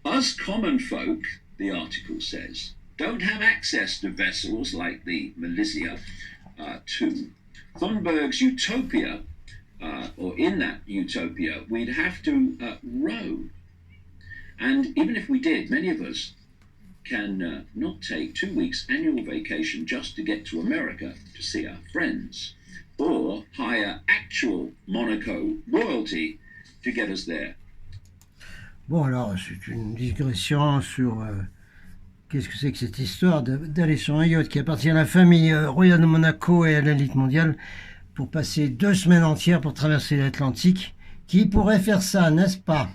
Us common folk, the article says, don't have access to vessels like the Melissa 2. Thunberg's utopia, or in that utopia, we'd have to row. And even if we did, many of us can not take 2 weeks annual vacation just to get to America to see our friends, or hire actual Monaco royalty to get us there. Bon, alors, c'est une digression sur qu'est-ce que c'est que cette histoire d'aller sur un yacht qui appartient à la famille royale de Monaco et à l'élite mondiale pour passer 2 semaines entières pour traverser l'Atlantique. Qui pourrait faire ça, n'est-ce pas?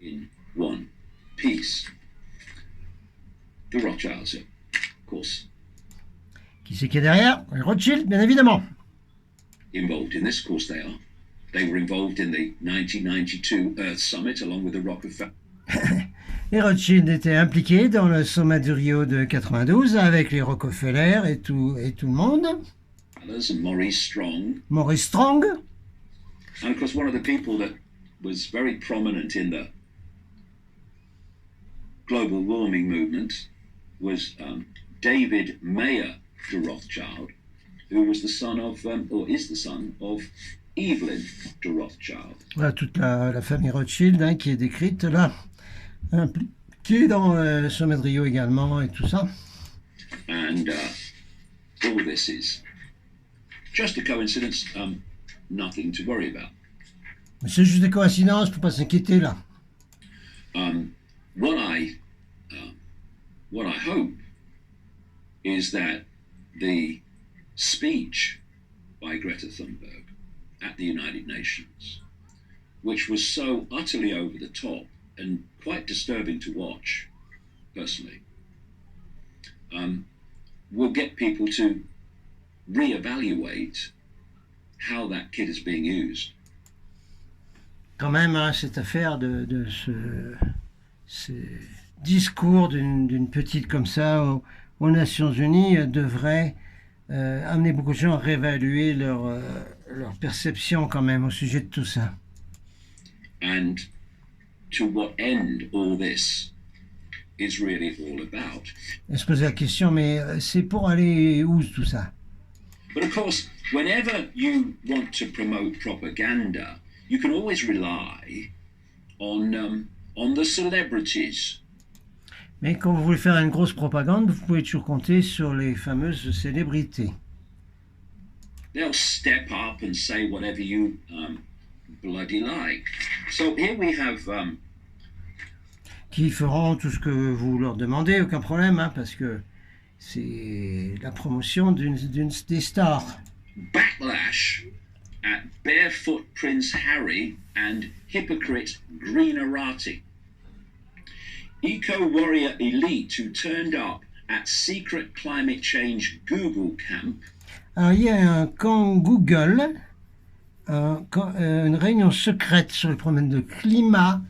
In one piece. The Rothschilds, of course. Qui c'est qui est derrière? Les Rothschild, bien évidemment. Involved in this, of course they are. They were involved in the 1992 Earth Summit along with the Rockefeller. Les Rothschild étaient impliqués dans le sommet du Rio de 92 avec les Rockefeller et tout le monde. And Maurice Strong. Maurice Strong. And of course one of the people that was very prominent in the global warming movement was David Mayer de Rothschild, who was the son of, or is the son of, Evelyn de Rothschild. Voilà toute la famille Rothschild hein, qui est décrite là, impliquée dans le sommet de Rio également et tout ça. And all this is just a coincidence, nothing to worry about. Mais c'est juste des coïncidences, faut pas s'inquiéter là. What I hope is that the speech by Greta Thunberg at the United Nations, which was so utterly over the top and quite disturbing to watch, personally, will get people to reevaluate how that kid is being used. Quand même, hein, cette affaire de ce discours d'une petite comme ça aux Nations Unies devrait amener beaucoup de gens à réévaluer leur perception quand même au sujet de tout ça. And to what end all this is really all about. Et se poser la question, mais c'est pour aller où tout ça? But of course, whenever you want to promote propaganda, you can always rely on the celebrities. Mais quand vous voulez faire une grosse propagande, vous pouvez toujours compter sur les fameuses célébrités. They'll step up and say whatever you bloody like. So here we have Qui feront tout ce que vous leur demandez, aucun problème, hein, parce que c'est la promotion des stars. backlash at barefoot Prince Harry and hypocrite Green Arati. Eco-warrior elite who turned up at secret climate change Google camp. Alors, il y a un camp Google, une réunion secrète sur le problème de climat,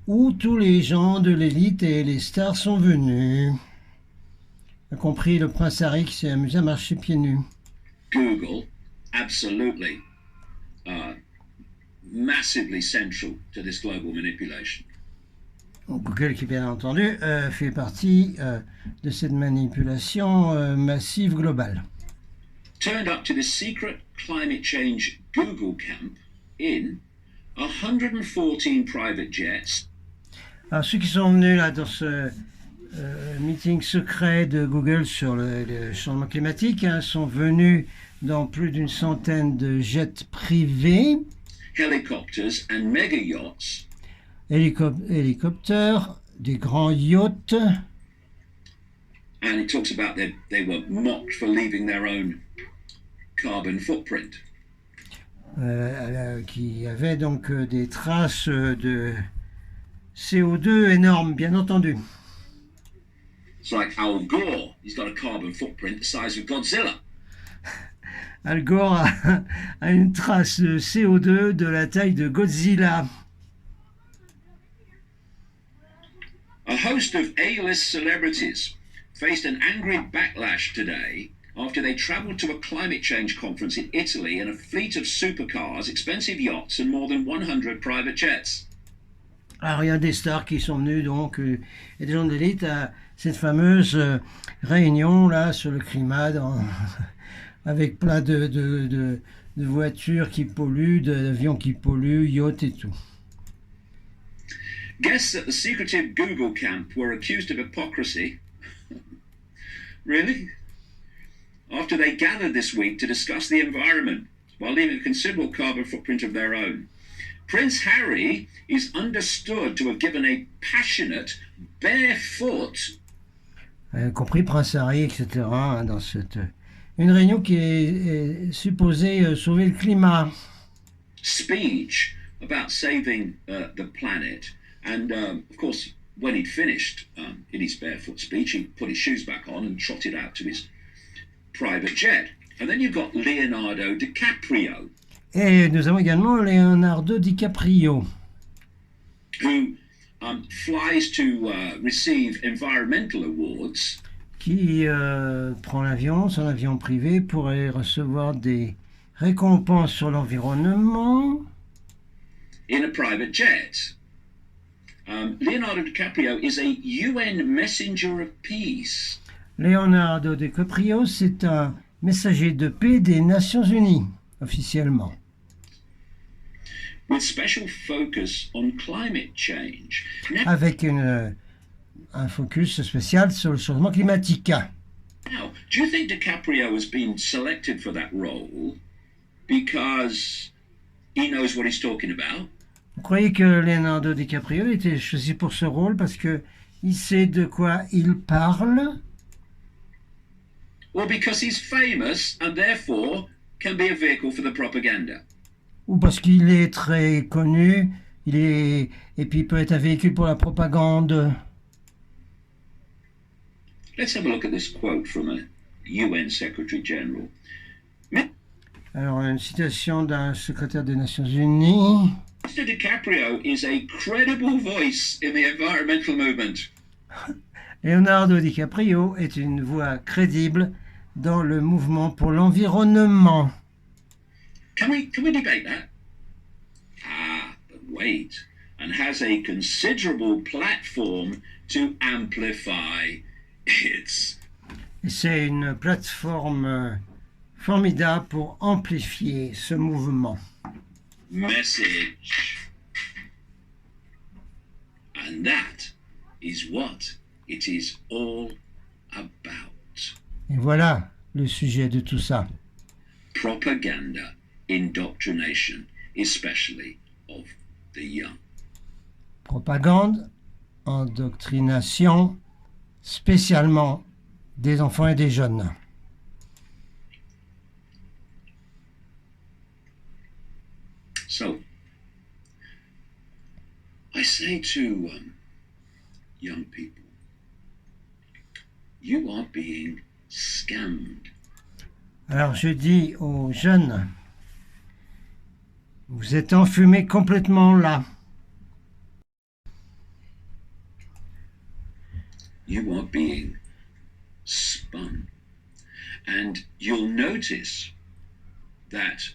où tous les gens de l'élite et les stars sont venus, y compris le prince Harry qui s'est amusé à marcher pieds nus. Google, absolutely, massively central to this global manipulation. Google qui, bien entendu, fait partie de cette manipulation massive globale. Turned up to this secret climate change Google camp in 114 private jets. Alors, ceux qui sont venus là dans ce meeting secret de Google sur le changement climatique hein, sont venus dans plus d'une centaine de jets privés, Helicopters and mega yachts. Hélicoptères, des grands yachts. And it talks about they were mocked for leaving their own carbon footprint. Qui avaient donc des traces de CO2 énormes, bien entendu. It's like Al Gore, he's got a carbon footprint the size of Godzilla. Al Gore a une trace de CO2 de la taille de Godzilla. A host of A-list celebrities faced an angry backlash today after they travelled to a climate change conference in Italy in a fleet of supercars, expensive yachts and more than 100 private jets. Alors il y a des stars qui sont venus donc et des gens de l'élite à cette fameuse réunion là sur le climat avec plein de voitures qui polluent, d'avions qui polluent, yachts et tout. Guests at the secretive Google camp were accused of hypocrisy. Really? After they gathered this week to discuss the environment while leaving a considerable carbon footprint of their own. Prince Harry is understood to have given a passionate, barefoot... compris Prince Harry, etc. Hein, dans une réunion qui est supposée sauver le climat. Speech about saving the planet. And, of course, when he'd finished in his barefoot speech, he put his shoes back on and trotted out to his private jet. And then you've got Leonardo DiCaprio. Et nous avons également Leonardo DiCaprio. Who flies to receive environmental awards. Qui prend l'avion, son avion privé, pour aller recevoir des récompenses sur l'environnement. In a private jet. Leonardo DiCaprio is a UN messenger of peace. Leonardo DiCaprio, c'est un messager de paix des Nations Unies, officiellement. with special focus on climate change. Avec un focus spécial sur le changement climatique. Now, do you think DiCaprio has been selected for that role because he knows what he's talking about? Vous croyez que Leonardo DiCaprio a été choisi pour ce rôle parce que il sait de quoi il parle? Or because he's famous and therefore can be a vehicle for the propaganda? Ou parce qu'il est très connu, et puis il peut être un véhicule pour la propagande? Let's have a look at this quote from a UN Secretary General. Alors, une citation d'un secrétaire des Nations Unies. Mr. DiCaprio is a credible voice in the environmental movement. Leonardo DiCaprio est une voix crédible dans le mouvement pour l'environnement. Can we debate that? But wait, and has a considerable platform to amplify its. Et c'est une plateforme formidable pour amplifier ce mouvement. Message. And that is what it is all about. Et voilà le sujet de tout ça. Propaganda, indoctrination, especially of the young. Propagande, endoctrination, spécialement des enfants et des jeunes. So, I say to young people, you are being scammed. Alors je dis aux jeunes, vous êtes enfumés complètement là. You are being spun. And you'll notice that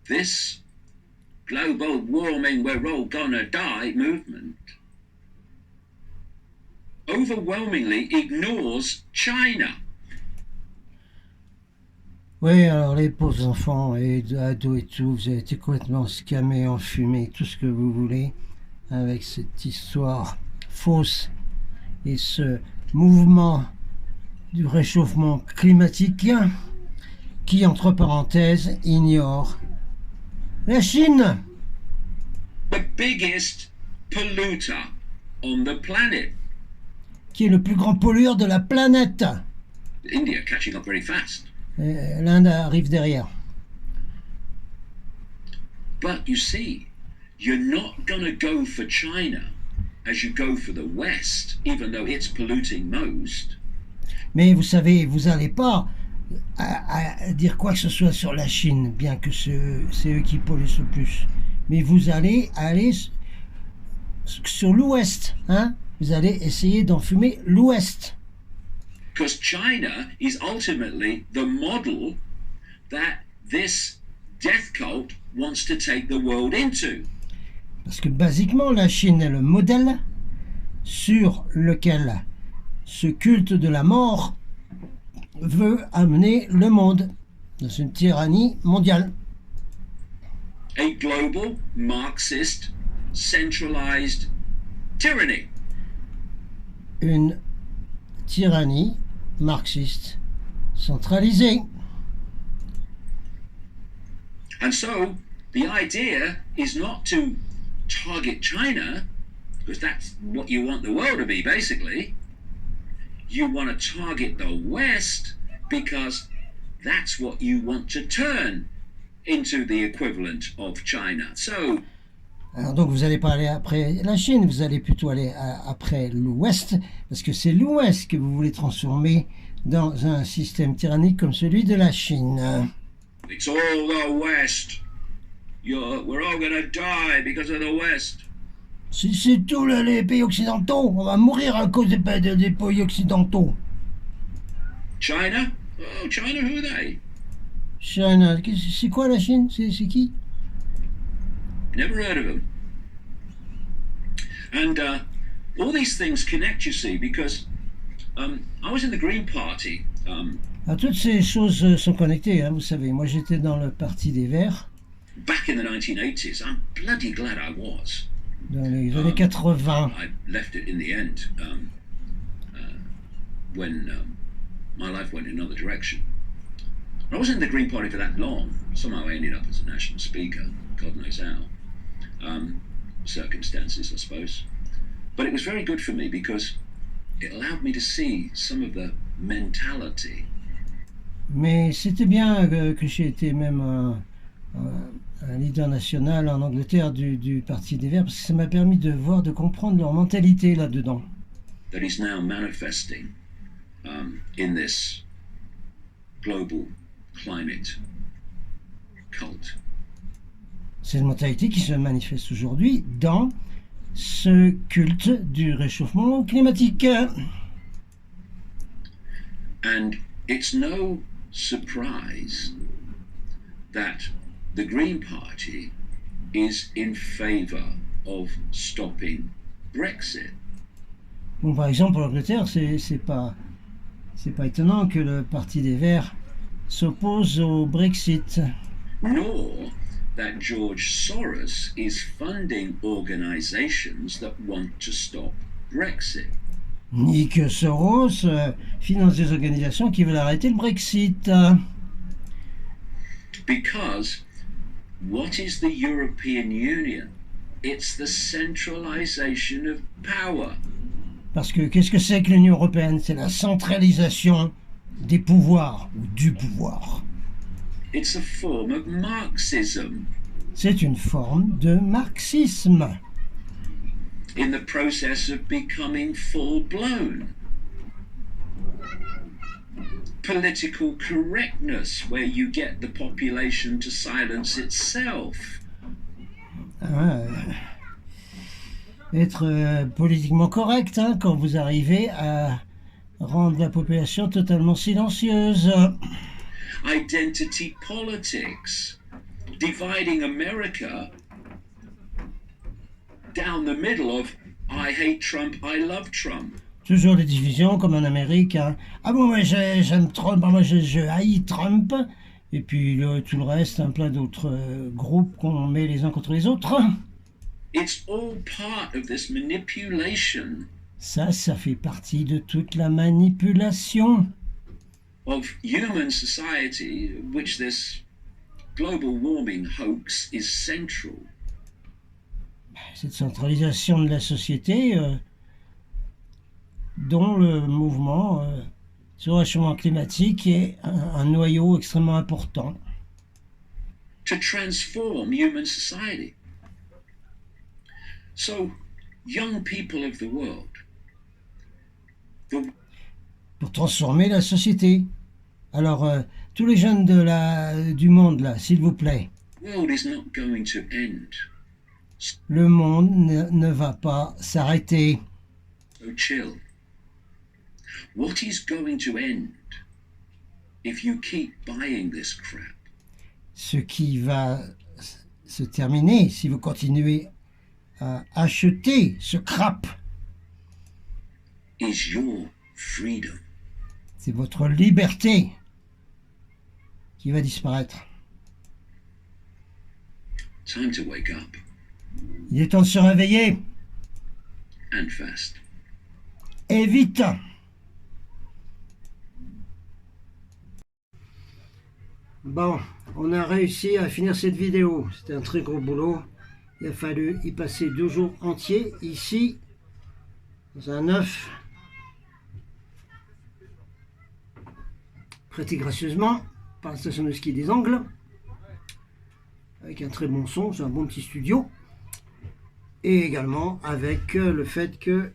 this global warming, we're all gonna die movement overwhelmingly ignores China. Oui, alors les pauvres enfants et ados et tout, vous avez été complètement scammés, enfumés, tout ce que vous voulez, avec cette histoire fausse et ce mouvement du réchauffement climatique qui, entre parenthèses, ignore la Chine. The biggest polluter on the planet. Qui est le plus grand pollueur de la planète. India catching up very fast. L'Inde arrive derrière. But you see, you're not going to go for China as you go for the West, even though it's polluting most. Mais vous savez, vous n'allez pas à dire quoi que ce soit sur la Chine, bien que c'est eux qui polluent le plus. Mais vous allez aller sur l'Ouest, hein? Vous allez essayer d'enfumer l'Ouest. Because China is ultimately the model that this death cult wants to take the world into. Parce que basiquement, la Chine est le modèle sur lequel ce culte de la mort veut amener le monde dans une tyrannie mondiale. A global, Marxist, centralized tyranny. Une tyrannie marxiste centralisée. And so, the idea is not to target China, because that's what you want the world to be, basically. You want to target the West because that's what you want to turn into the equivalent of China. So, alors donc vous n'allez pas aller après la Chine, vous allez plutôt aller après l'Ouest, parce que c'est l'Ouest que vous voulez transformer dans un système tyrannique comme celui de la Chine. It's all the West. We're all going to die because of the West. C'est tous les pays occidentaux, on va mourir à cause des pays occidentaux. China? Oh, China, who are they? China, c'est quoi la Chine? C'est qui? Never heard of them. And all these things connect, you see, because I was in the Green Party Ah, toutes ces choses sont connectées, hein, vous savez. Moi, j'étais dans le Parti des Verts Back in the 1980s, I'm bloody glad I was. dans les années 80. I left it in the end when my life went in another direction. I wasn't in the Green Party for that long. Somehow I ended up as a national speaker, God knows how. Circumstances, I suppose. But it was very good for me because it allowed me to see some of the mentality. Mais c'était bien que j'ai été même un leader national en Angleterre du Parti des Verts, parce que ça m'a permis de voir, de comprendre leur mentalité là-dedans. That is now manifesting in this global climate cult. C'est une mentalité qui se manifeste aujourd'hui dans ce culte du réchauffement climatique. And it's no surprise that the Green Party is in favour of stopping Brexit. Bon, par exemple, en Angleterre, c'est pas étonnant que le Parti des Verts s'oppose au Brexit. Nor that George Soros is funding organisations that want to stop Brexit. Ni que Soros finance des organisations qui veulent arrêter le Brexit. Because what is the European Union? It's the centralisation of power. Parce que qu'est-ce que c'est que l'Union européenne? C'est la centralisation des pouvoirs ou du pouvoir. It's a form of Marxism. C'est une forme de marxisme. In the process of becoming full-blown. Political correctness, where you get the population to silence itself. Être politiquement correct, hein, quand vous arrivez à rendre la population totalement silencieuse. Identity politics, dividing America down the middle of I hate Trump, I love Trump. Toujours des divisions comme en Amérique. Hein. Ah bon, moi j'aime Trump, moi je haïs Trump. Et puis tout le reste, un plein d'autres groupes qu'on met les uns contre les autres. It's all part of this manipulation. Ça fait partie de toute la manipulation. Of human society, which this global warming hoax is central. Cette centralisation de la société dont le mouvement sur le réchauffement climatique est un noyau extrêmement important. To transform human society. So, young people of the world. Pour transformer la société. Alors, tous les jeunes du monde, là, s'il vous plaît. World is not going to end. Le monde ne va pas s'arrêter. So chill. What is going to end if you keep buying this crap? Ce qui va se terminer si vous continuez à acheter ce crap. Is your freedom. C'est votre liberté qui va disparaître. Time to wake up. Il est temps de se réveiller. And fast. Et vite. Bon, on a réussi à finir cette vidéo. C'était un très gros boulot. Il a fallu y passer 2 jours entiers ici, dans un œuf, prêté gracieusement par la station de ski des Angles, avec un très bon son, c'est un bon petit studio, et également avec le fait que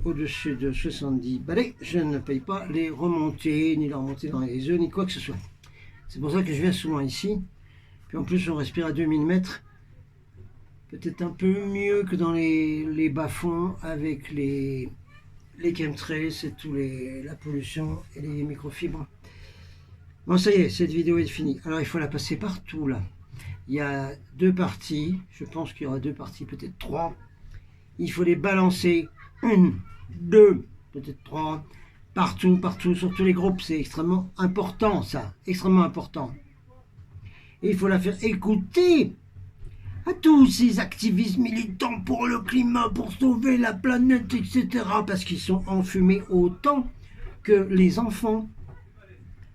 au-dessus de 70 balais, je ne paye pas les remontées, ni la remontée dans les œufs, ni quoi que ce soit. C'est pour ça que je viens souvent ici. Puis en plus, on respire à 2000 mètres. Peut-être un peu mieux que dans les bas-fonds avec les chemtrails et tout la pollution et les microfibres. Bon, ça y est, cette vidéo est finie. Alors, il faut la passer partout, là. Il y a 2 parties. Je pense qu'il y aura 2 parties, peut-être 3. Il faut les balancer. 1, 2, peut-être 3. Partout, partout, sur tous les groupes, c'est extrêmement important, ça. Extrêmement important. Et il faut la faire écouter à tous ces activistes militants pour le climat, pour sauver la planète, etc. Parce qu'ils sont enfumés autant que les enfants.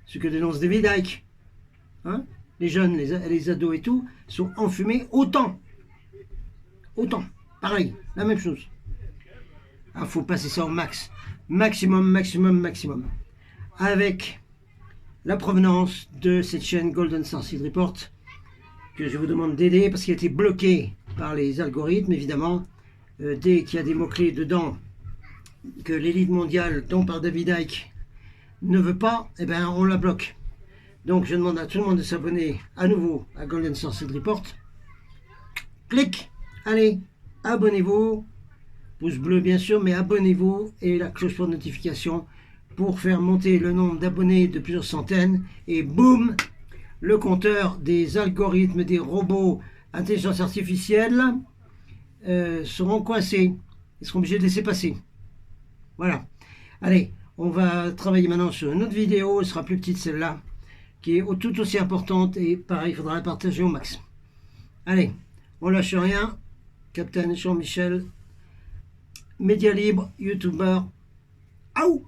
Ce que dénonce David Icke. Hein, les jeunes, les ados et tout, sont enfumés autant. Autant. Pareil, la même chose. Il faut passer ça au max. Maximum, maximum, maximum. Avec la provenance de cette chaîne Golden Starseed Report, que je vous demande d'aider parce qu'elle a été bloquée par les algorithmes, évidemment. Dès qu'il y a des mots-clés dedans que l'élite mondiale, dont par David Icke, ne veut pas, eh ben on la bloque. Donc je demande à tout le monde de s'abonner à nouveau à Golden Starseed Report. Clic, allez, abonnez-vous. Pouce bleu bien sûr, mais abonnez-vous et la cloche pour notification pour faire monter le nombre d'abonnés de plusieurs centaines. Et boum, le compteur des algorithmes, des robots, intelligence artificielle seront coincés. Ils seront obligés de laisser passer. Voilà. Allez, on va travailler maintenant sur une autre vidéo. Elle sera plus petite celle-là, qui est tout aussi importante. Et pareil, il faudra la partager au max. Allez, on lâche rien. Captain Jean-Michel, média libre, youtubeur. Aouh!